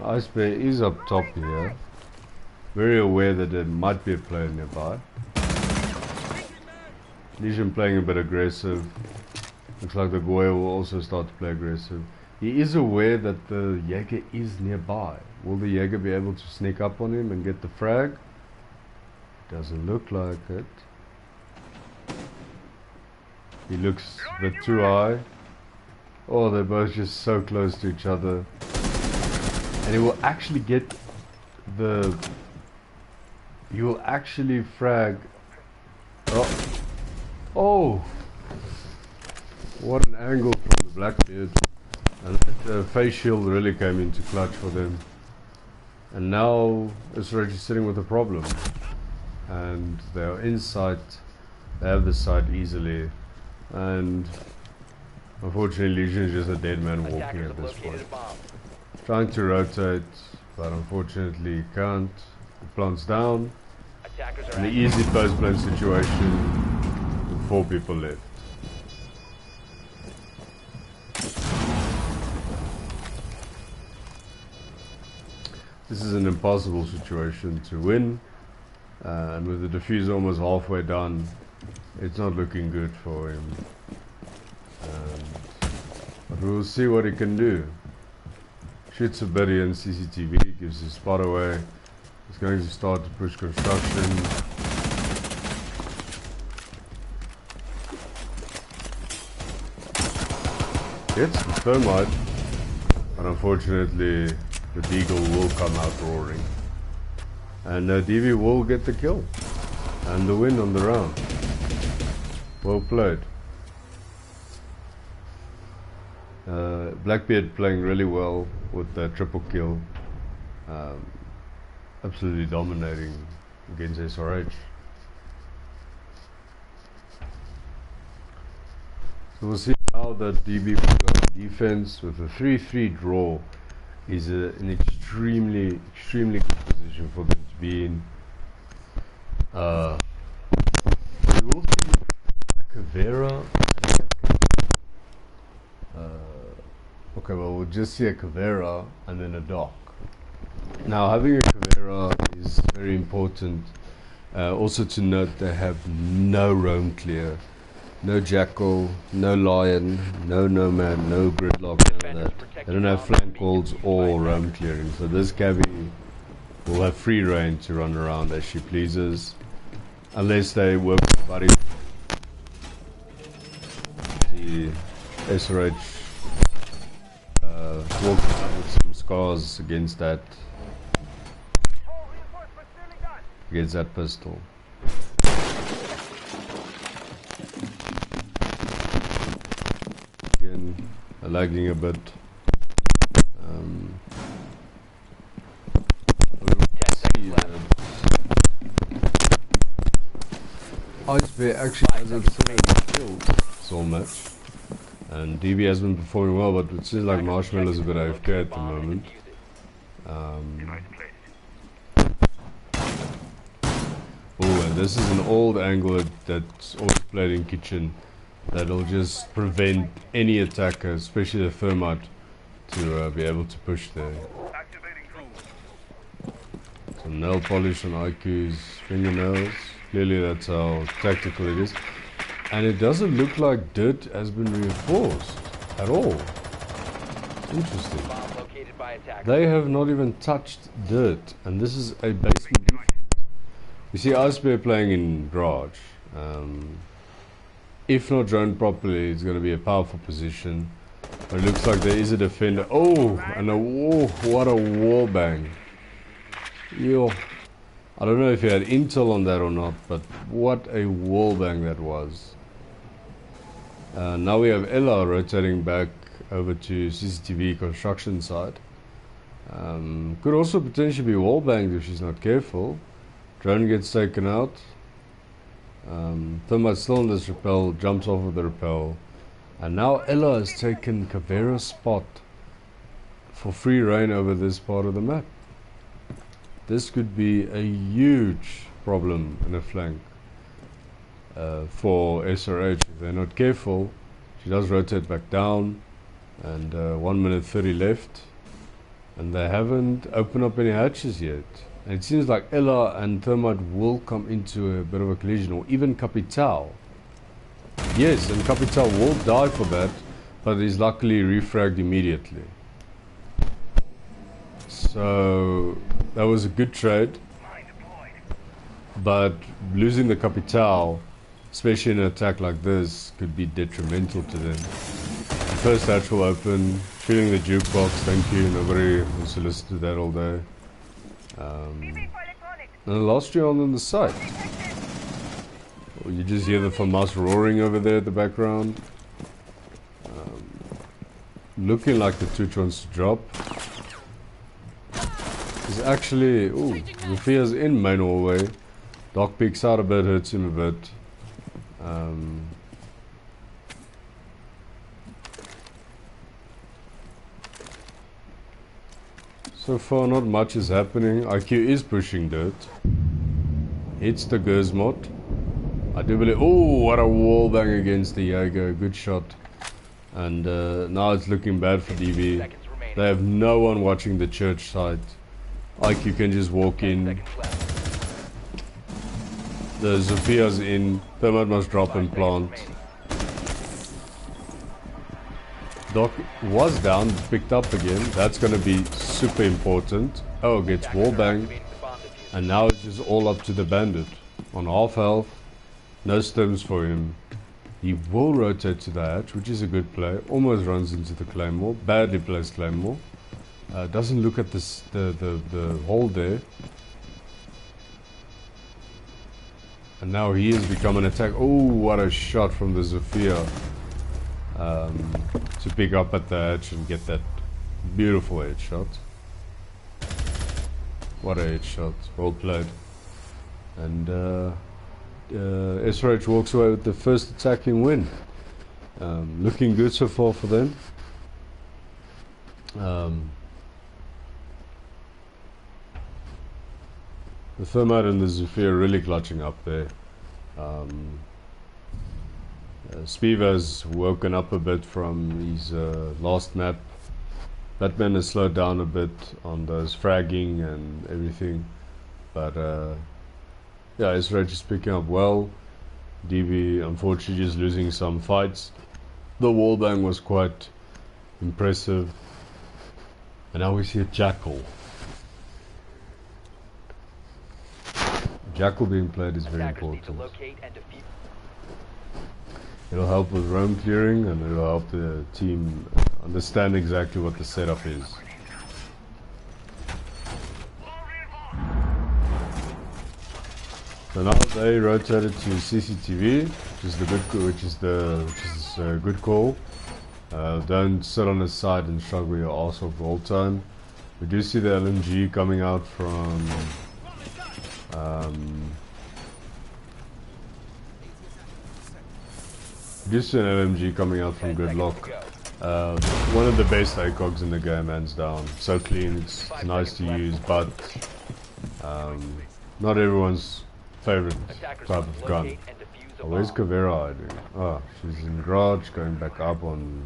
Ice Bear is up top here, very aware that there might be a player nearby. Legion playing a bit aggressive. Looks like the Goya will also start to play aggressive. He is aware that the Jaeger is nearby. Will the Jaeger be able to sneak up on him and get the frag? Doesn't look like it. He looks a bit too high. Oh, they're both just so close to each other. And he will actually get the... He will actually frag... Oh! Oh! What an angle from the Blackbeard. And that face shield really came into clutch for them. And now SRH is sitting with a problem. And they are in sight. They have the site easily. And unfortunately Legion is just a dead man walking at this point. Trying to rotate, but unfortunately can't. The plant's down. In the easy post-plant situation with 4 people left. This is an impossible situation to win, and with the diffuser almost halfway done, it's not looking good for him. But we'll see what he can do. Shoots a bit in CCTV, gives his spot away. He's going to start to push construction. Gets the thermite, but unfortunately the Deagle will come out roaring. And DB will get the kill and the win on the round. Well played. Blackbeard playing really well with the triple kill. Absolutely dominating against SRH. So we'll see how that DB will go on defense. With a 3-3 draw is an extremely good position for them to be in. We will see a Caveira. Okay, well, we'll just see a Caveira and then a Doc. Now, having a Caveira is very important. Also to note, they have no roam clear, no Jackal, no Lion, no Nomad, no Gridlock, none of that. They don't have flank calls or roam clearing. So this Cavi will have free reign to run around as she pleases, unless they work with buddy. The SRH walking out with some scars against that pistol. Again, lagging a bit. Ice Bear actually has a killed so much. And DB has been performing well, but it seems like Marshmallow is a bit AFK at the moment. Oh, and this is an old angle that's always played in kitchen that'll just prevent any attacker, especially the Thermite, to be able to push there. Some nail polish on IQ's fingernails. Clearly that's how tactical it is. And it doesn't look like dirt has been reinforced at all. Interesting. They have not even touched dirt, and this is a basement defense. You see Ice Bear playing in garage. If not drawn properly, it's going to be a powerful position. But it looks like there is a defender. Oh, and what a wall bang. Yo. I don't know if you had intel on that or not, but what a wall bang that was. Now we have Ella rotating back over to CCTV construction side. Could also potentially be wall banged if she's not careful. Drone gets taken out. Thermite's still on this rappel, jumps off of the rappel. And now Ella has taken Caveira's spot for free reign over this part of the map. This could be a huge problem in a flank. for SRH. If they're not careful, she does rotate back down, and 1 minute 30 left, and they haven't opened up any hatches yet. And it seems like Ella and Thermite will come into a bit of a collision, or even Capital. Yes, and Capital will die for that, but he's luckily refragged immediately. So that was a good trade, but losing the Capital, especially in an attack like this, could be detrimental to them. The first hatch will open, feeling the jukebox, thank you, nobody will solicit that all day. And the last round on the site. You just hear the FAMAS roaring over there at the background. Looking like the Twitch wants to drop. He's actually, ooh, Zofia's in main hallway. Doc peeks out a bit, hurts him a bit. So far not much is happening. IQ is pushing dirt. Hits the Gersmot. I do believe, oh, what a wall bang against the Jaeger, good shot. And now it's looking bad for DB. They have no one watching the church site. IQ can just walk in. The Zofia's in. Thermite must drop and plant. Doc was down, picked up again. That's going to be super important. Oh, gets wall bang. And now it's just all up to the bandit. On half health. No stims for him. He will rotate to the hatch, which is a good play. Almost runs into the claymore. Badly placed claymore. Doesn't look at this, the hole there. And now he has become an attack. Oh, what a shot from the Zofia. To pick up at the hatch and get that beautiful headshot. What a headshot. Well played. And SRH walks away with the first attacking win. Looking good so far for them. The Thermite and the Zofia really clutching up there. Spiva's woken up a bit from his last map. Batman has slowed down a bit on those fragging and everything. But yeah, SRH is picking up well. DB unfortunately just losing some fights. The wallbang was quite impressive. And now we see a Jackal. Jackal being played is very important. It'll help with roam clearing, and it'll help the team understand exactly what the setup is. So now they rotated to CCTV, which is a good call. Don't sit on the side and struggle your arse off all the time. We do see the LMG coming out from just an LMG coming out from Goodlock. One of the best ACOGs in the game, hands down. So clean, it's nice to use, but not everyone's favorite type of gun. Oh, where's Kavera hiding? Oh, she's in garage, going back up on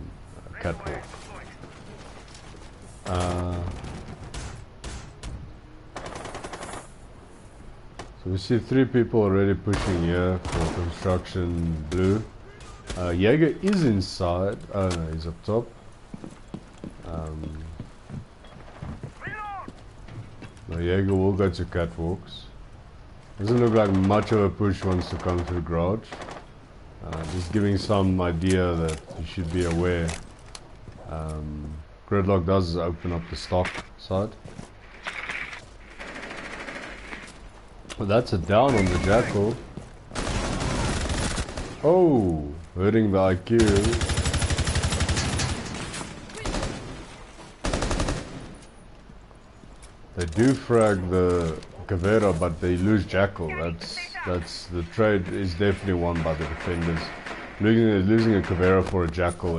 catwalk. So we see 3 people already pushing here for construction blue. Jaeger is inside. Oh no, he's up top. No, Jaeger will go to catwalks. Doesn't look like much of a push wants to come through garage. Just giving some idea that you should be aware. Gridlock does open up the stock side. Well, that's a down on the Jackal. Oh, hurting the IQ. They do frag the Kavera, but they lose Jackal. That's the trade is definitely won by the defenders. Losing a Kavera for a Jackal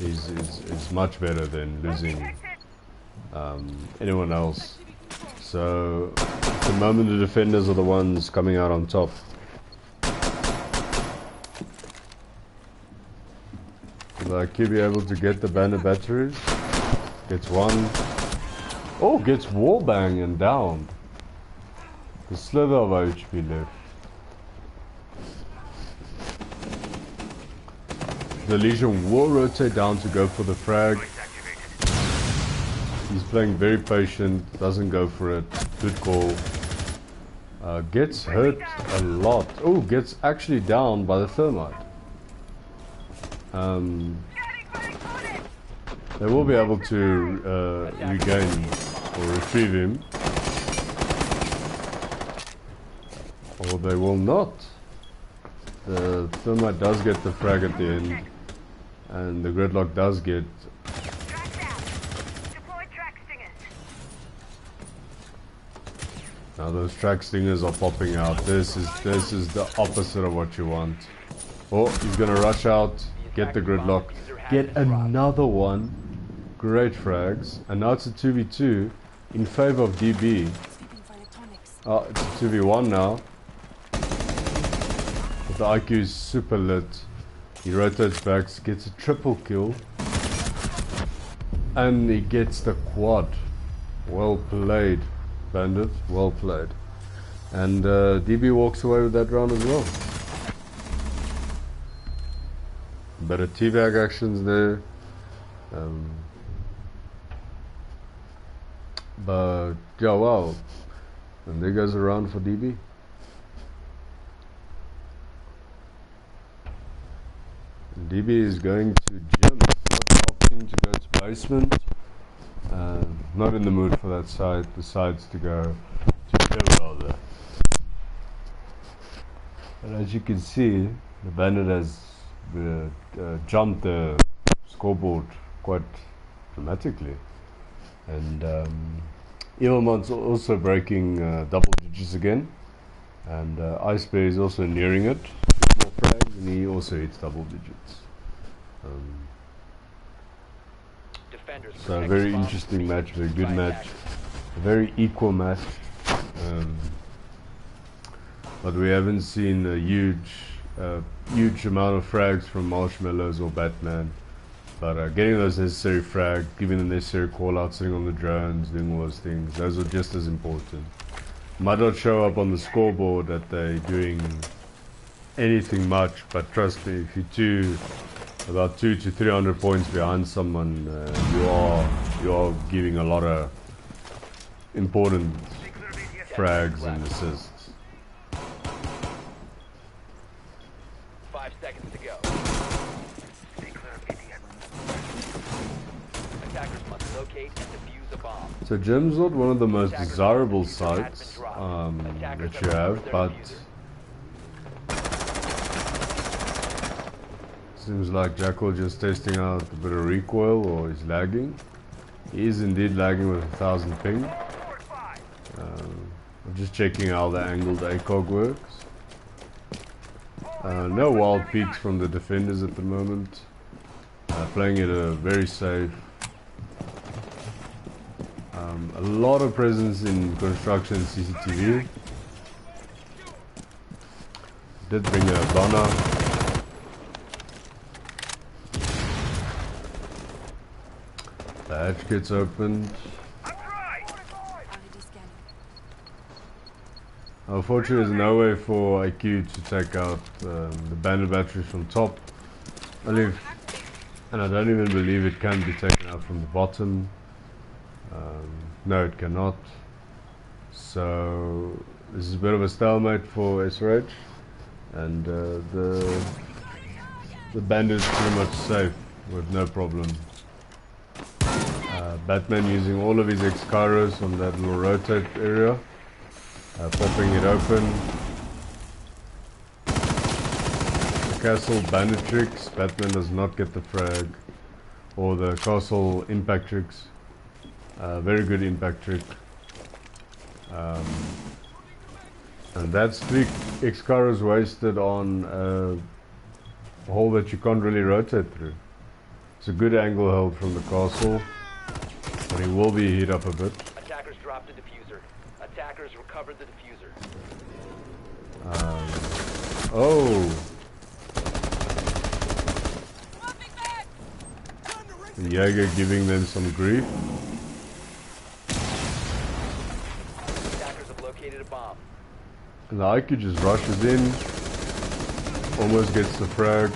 is much better than losing anyone else. So at the moment the defenders are the ones coming out on top. Will IQ be able to get the bandit batteries? Gets one. Oh, gets wallbang and down. The slither of HP left. The Legion will rotate down to go for the frag. He's playing very patient, doesn't go for it. Good call. Gets hurt a lot. Oh, gets actually down by the thermite. They will be able to regain or retrieve him. Or they will not. The thermite does get the frag at the end. And the gridlock does get... Now those track stingers are popping out. This is the opposite of what you want. Oh, he's gonna rush out, get the gridlock, get another one. Great frags. And now it's a 2v2 in favor of DB. Oh, it's a 2v1 now. But the IQ is super lit. He rotates back, gets a triple kill. And he gets the quad. Well played, Bandit. Well played. And DB walks away with that round as well. Better teabag actions there. But yeah, wow. And there goes a round for DB. And DB is going to gym, not opting to go to basement. Not in the mood for that side. Decides to go to gym rather. And as you can see, the Bandit has jumped the scoreboard quite dramatically. And Evilmon's also breaking double digits again. And Ice Bear is also nearing it. More frags, and he also hits double digits. So a very interesting match, very good match, a very equal match. But we haven't seen a huge amount of frags from Marshmallows or Batman. But getting those necessary frags, giving the necessary call-outs, sitting on the drones, doing all those things, those are just as important. Might not show up on the scoreboard that they're doing anything much, but trust me, if you're about 200 to 300 points behind someone, you are giving a lot of important frags and assists. 5 seconds to go. Attackers must locate and defuse a bomb. So Gem's not one of the most desirable sites that you have, but seems like Jackal just testing out a bit of recoil, or he's lagging. He is indeed lagging with 1000 ping. I'm just checking how the angled ACOG works. No wild peaks from the defenders at the moment. Playing it very safe. A lot of presence in construction and CCTV. Did bring a Donna. The hatch gets opened. Unfortunately, there's no way for IQ to take out the bandit batteries from top. And I don't even believe it can be taken out from the bottom. No, it cannot. So this is a bit of a stalemate for SRH, and the bandit is pretty much safe with no problem. Batman using all of his X-Kairos on that little rotate area, popping it open. The castle bandit tricks, Batman does not get the frag, or the castle impact tricks. Very good impact trick. And that's 3 X-Kairos wasted on a hole that you can't really rotate through. It's a good angle held from the castle, but he will be hit up a bit. Attackers dropped a diffuser. Attackers recovered the diffuser. Oh! Jaeger giving them some grief. Attackers have located a bomb. And the IQ just rushes in, almost gets the frag.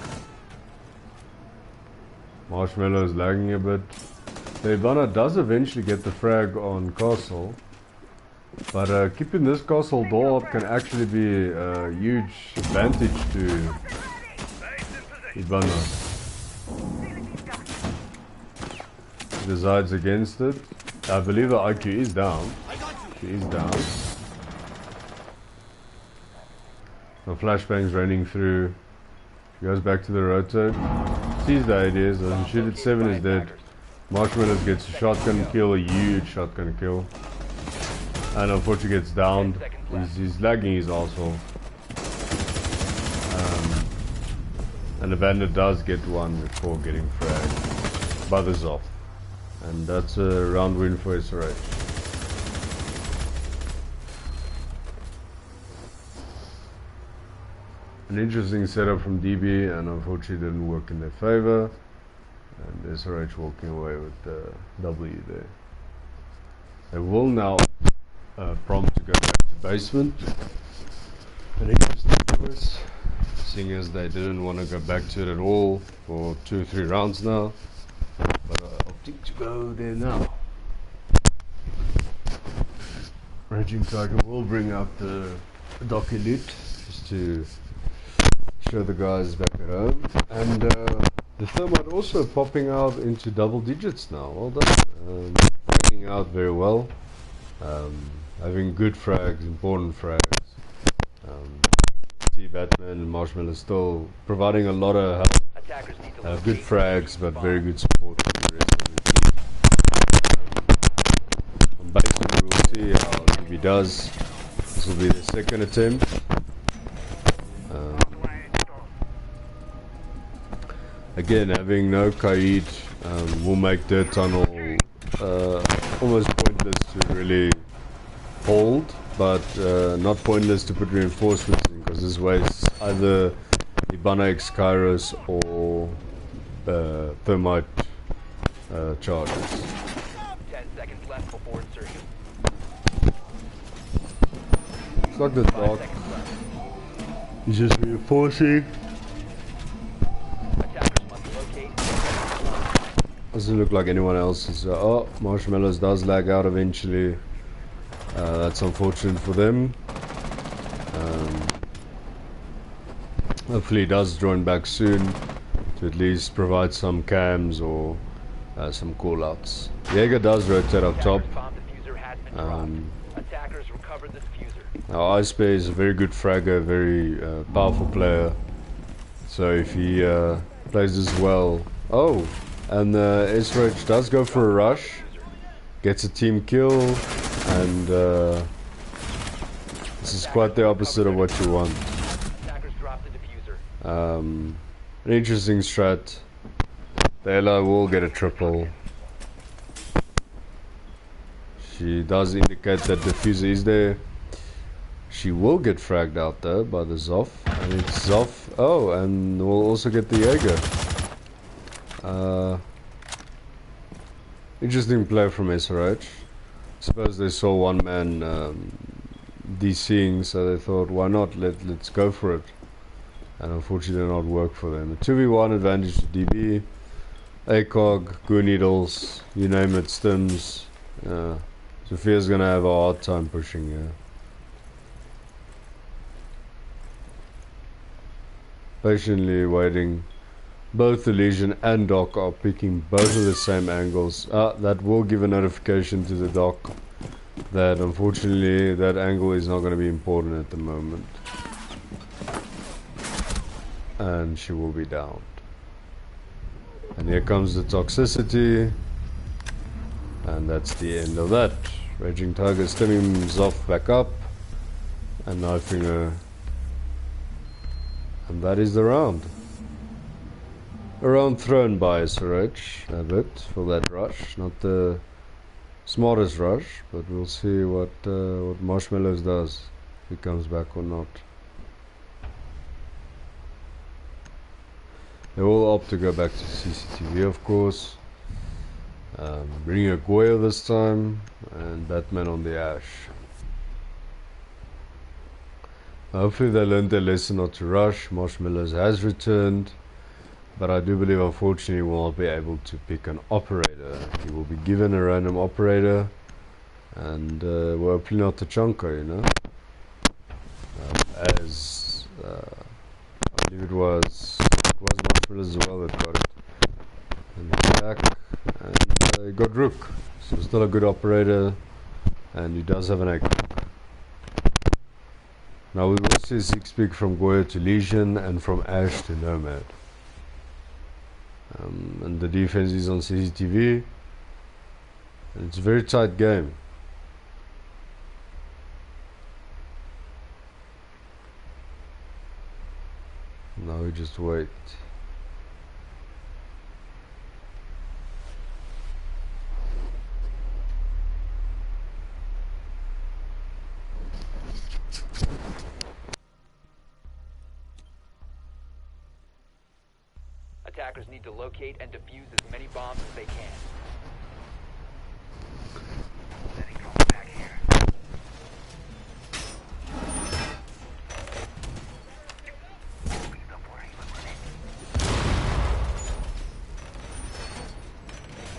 Marshmallow is lagging a bit. The Ivana does eventually get the frag on castle, but keeping this castle door up can actually be a huge advantage to Ivana. He decides against it. I believe the IQ is down. She is down. The flashbang's raining through. She goes back to the rotor. Sees the ideas, doesn't shoot it. 7 is dead. Marshmallows gets a shotgun kill, a huge shotgun kill. And unfortunately gets downed. He's lagging his arsehole. And the bandit does get one before getting fragged. But is off. And that's a round win for SRH. An interesting setup from DB, and unfortunately didn't work in their favor. And SRH walking away with the W there. They will now prompt to go back to basement. An interesting choice, seeing as they didn't want to go back to it at all for 2 or 3 rounds now. But opting to go there now. Raging Tiger will bring out the Doc Elite just to show the guys back at home. And the thermite also popping out into double digits now. Well done. Fragging out very well. Having good frags, important frags. Batman and Marshmallow still providing a lot of help. Good frags, but very good support for the rest of the team. On basement, we will see how DB does. This will be the second attempt. Again, having no Kaid will make Dirt Tunnel almost pointless to really hold, but not pointless to put reinforcements in, because this wastes either Ibana X Kairos or Thermite charges. 10 seconds left before insertion. It's like the Doc. He's just reinforcing. Doesn't look like anyone else is. Oh, Marshmallows does lag out eventually. That's unfortunate for them. Hopefully he does join back soon to at least provide some cams or some callouts. Jaeger does rotate up top. Now Ice Bear is a very good fragger, very powerful player. So if he plays this well... Oh! And SRH does go for a rush, gets a team kill, and this is quite the opposite of what you want. An interesting strat. The Ella will get a triple. She does indicate that the diffuser is there. She will get fragged out though by the Zoff, and it's Zoff. Oh, and we'll also get the Jaeger. Interesting play from SRH. Suppose they saw one man DCing, so they thought, why not? Let's go for it. And unfortunately, did not work for them. A 2v1 advantage to DB, ACOG, Goo Needles, you name it, Stims. Sophia's gonna have a hard time pushing here. Patiently waiting. Both the Legion and Doc are picking both of the same angles. That will give a notification to the Doc that unfortunately that angle is not going to be important at the moment. And she will be downed. And here comes the toxicity. And that's the end of that. Raging Tiger stemming Zoff back up and knifing her. And that is the round. A round thrown by SRH a bit for that rush. Not the smartest rush, but we'll see what Marshmallows does, if he comes back or not. They will opt to go back to CCTV, of course. Bringing a Goya this time, and Batman on the Ash. Hopefully they learned their lesson not to rush. Marshmallows has returned, but I do believe unfortunately he will not be able to pick an operator. He will be given a random operator, and well, hopefully not the chunker, you know. As I believe it was Marshmallows as well that got it. And back, and he got Rook. So still a good operator, and he does have an AK. Now we will see 6-pick from Goya to Legion and from Ash to Nomad. And the defense is on CCTV, and it's a very tight game. Now we just wait. Attackers need to locate and defuse as many bombs as they can.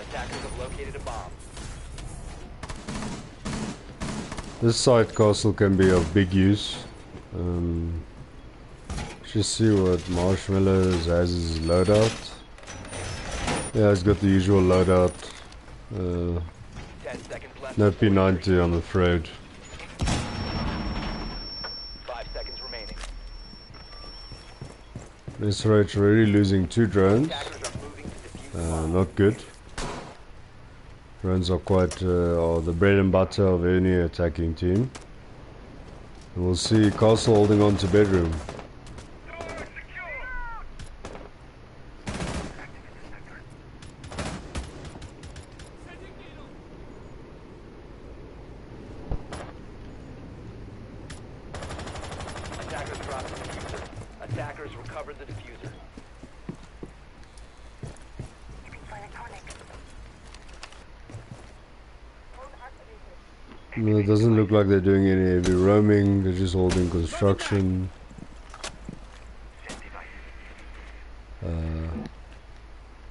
Attackers have located a bomb. This side castle can be of big use. Just see what Marshmallows has his loadout. Yeah, he's got the usual loadout. 10 seconds left. No P90, I'm afraid. 5 seconds remaining. SRH already losing 2 drones. Attackers are moving to defuse. Not good. Drones are quite are the bread and butter of any attacking team. And we'll see Castle holding on to bedroom. Attackers dropped the diffuser. Attackers recovered the diffuser. No, it doesn't look like they're doing any heavy roaming, they're just holding construction.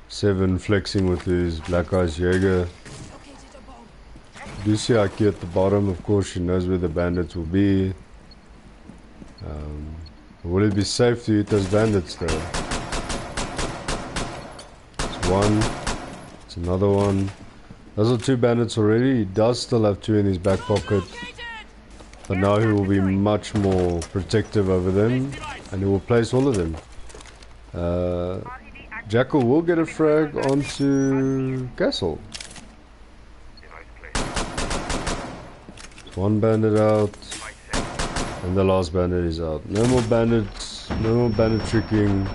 Seven flexing with his Black Eyes Jaeger. Do see Aki at the bottom, of course she knows where the bandits will be. Will it be safe to hit those bandits though? It's one, it's another one. Those are 2 bandits already. He does still have 2 in his back pocket, but now he will be much more protective over them, and he will place all of them. Jackal will get a frag onto Castle. One bandit out, and the last bandit is out. No more bandits, no more bandit tricking.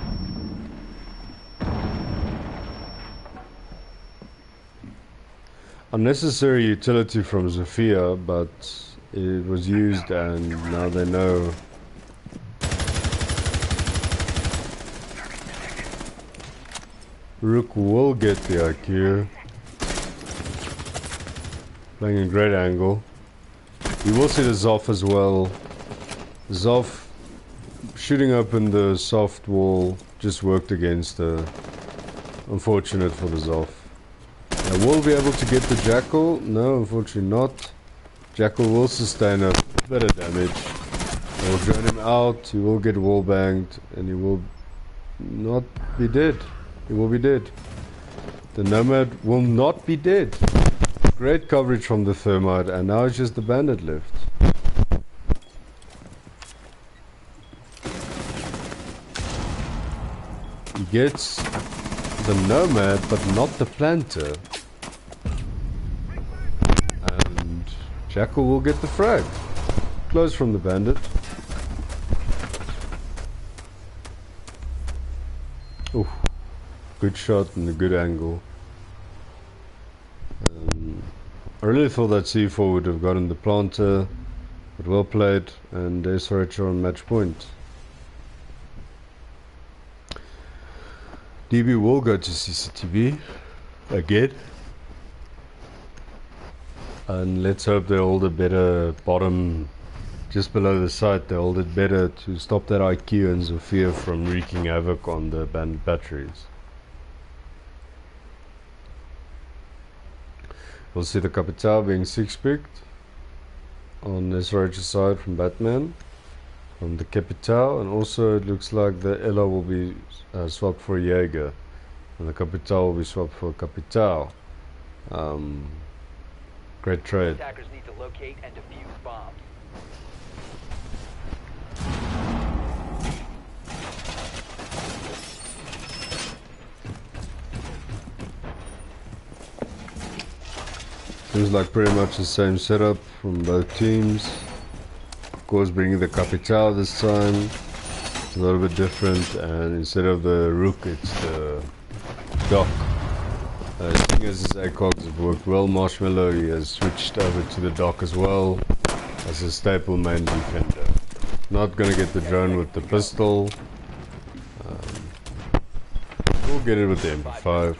Unnecessary utility from Zofia, but it was used and now they know. Rook will get the IQ. Playing a great angle. You will see the Zoff as well. Zoff shooting open the soft wall just worked against the... Unfortunate for the Zoff. I will be able to get the Jackal. No, unfortunately not. Jackal will sustain a bit of damage. I will drone him out. He will get wall banged, and he will not be dead. He will be dead. The Nomad will not be dead. Great coverage from the Thermite, and now it's just the bandit left. He gets the Nomad, but not the Planter. And Jackal will get the frag. Close from the bandit. Ooh, good shot and a good angle. I really thought that C4 would have gotten the Planter, but well played, and SRH are on match point. DB will go to CCTV again. And let's hope they hold a better bottom just below the site. They hold it better to stop that IQ and Zofia from wreaking havoc on the batteries. We'll see the Capital being 6-picked on SRH's side from Batman, from the Capital, and also it looks like the Ella will be swapped for Jaeger, and the Capital will be swapped for Capital. Great trade. Attackers need to locate and defuse bombs. Seems like pretty much the same setup from both teams. Of course, bringing the Capital this time. It's a little bit different, and instead of the Rook, it's the Doc. Seeing as his ACOGs have worked well, Marshmallow, he has switched over to the Doc as well as a staple main defender. Not gonna get the drone with the pistol. We'll get it with the MP5.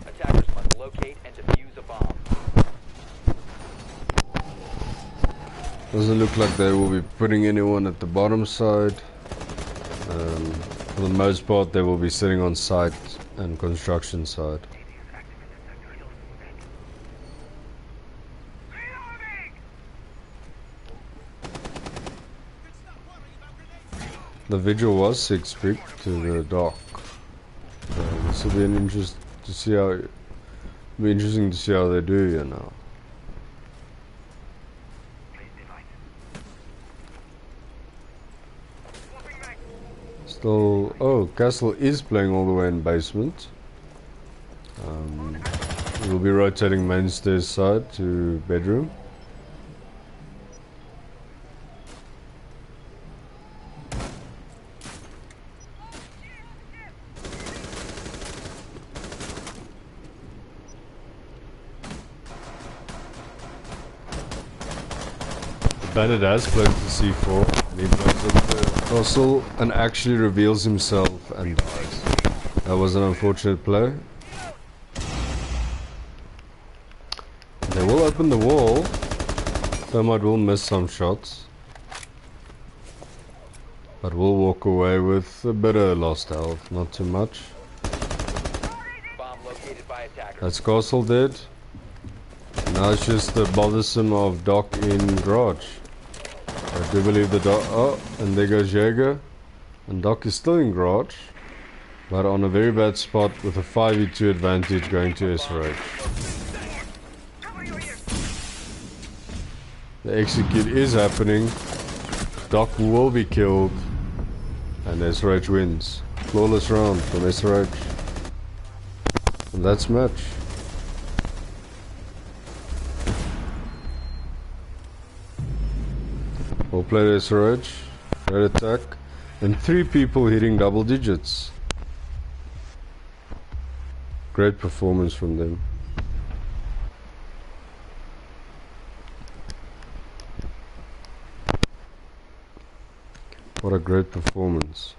Attackers must locate and defuse a bomb. Doesn't look like they will be putting anyone at the bottom side. For the most part, they will be sitting on site and construction side. The Vigil was 6-picked to the Dock. This will be an interesting to see how. Be interesting to see how they do here now. Still, oh, Castle is playing all the way in basement. We'll be rotating mainstairs side to bedroom. Bandit has played the C4, and he blows up the castle and actually reveals himself and dies. That was an unfortunate play. They will open the wall. Thermite will miss some shots, but we'll walk away with a bit of lost health, not too much. Bomb located by attackers. That's castle dead. Now it's just the bothersome of Doc in garage. I do believe the Doc. Oh, and there goes Jaeger. And Doc is still in garage, but on a very bad spot with a 5v2 advantage going to SRH. The execute is happening. Doc will be killed, and SRH wins. Flawless round from SRH. And that's match. We'll play the SRH, red attack, and 3 people hitting double digits. Great performance from them. What a great performance.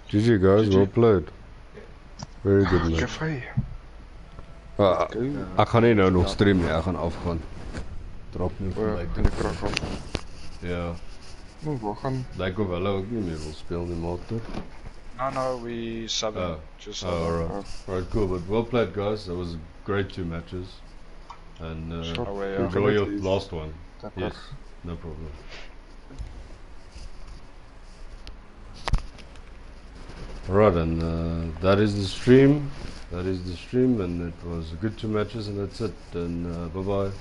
GG guys, well played. Very good match. Ek gaan nie nou nog stream nie, ek gaan afgaan. Drop nu van Ja. Lyk of hulle ook nie meer wil speel nie, motor. No, we sub just alright. Alright, cool, but well played guys. That was great 2 matches. And enjoy your last one. Yes, no problem. Right, and that is the stream. And it was good 2 matches, and that's it. And bye bye.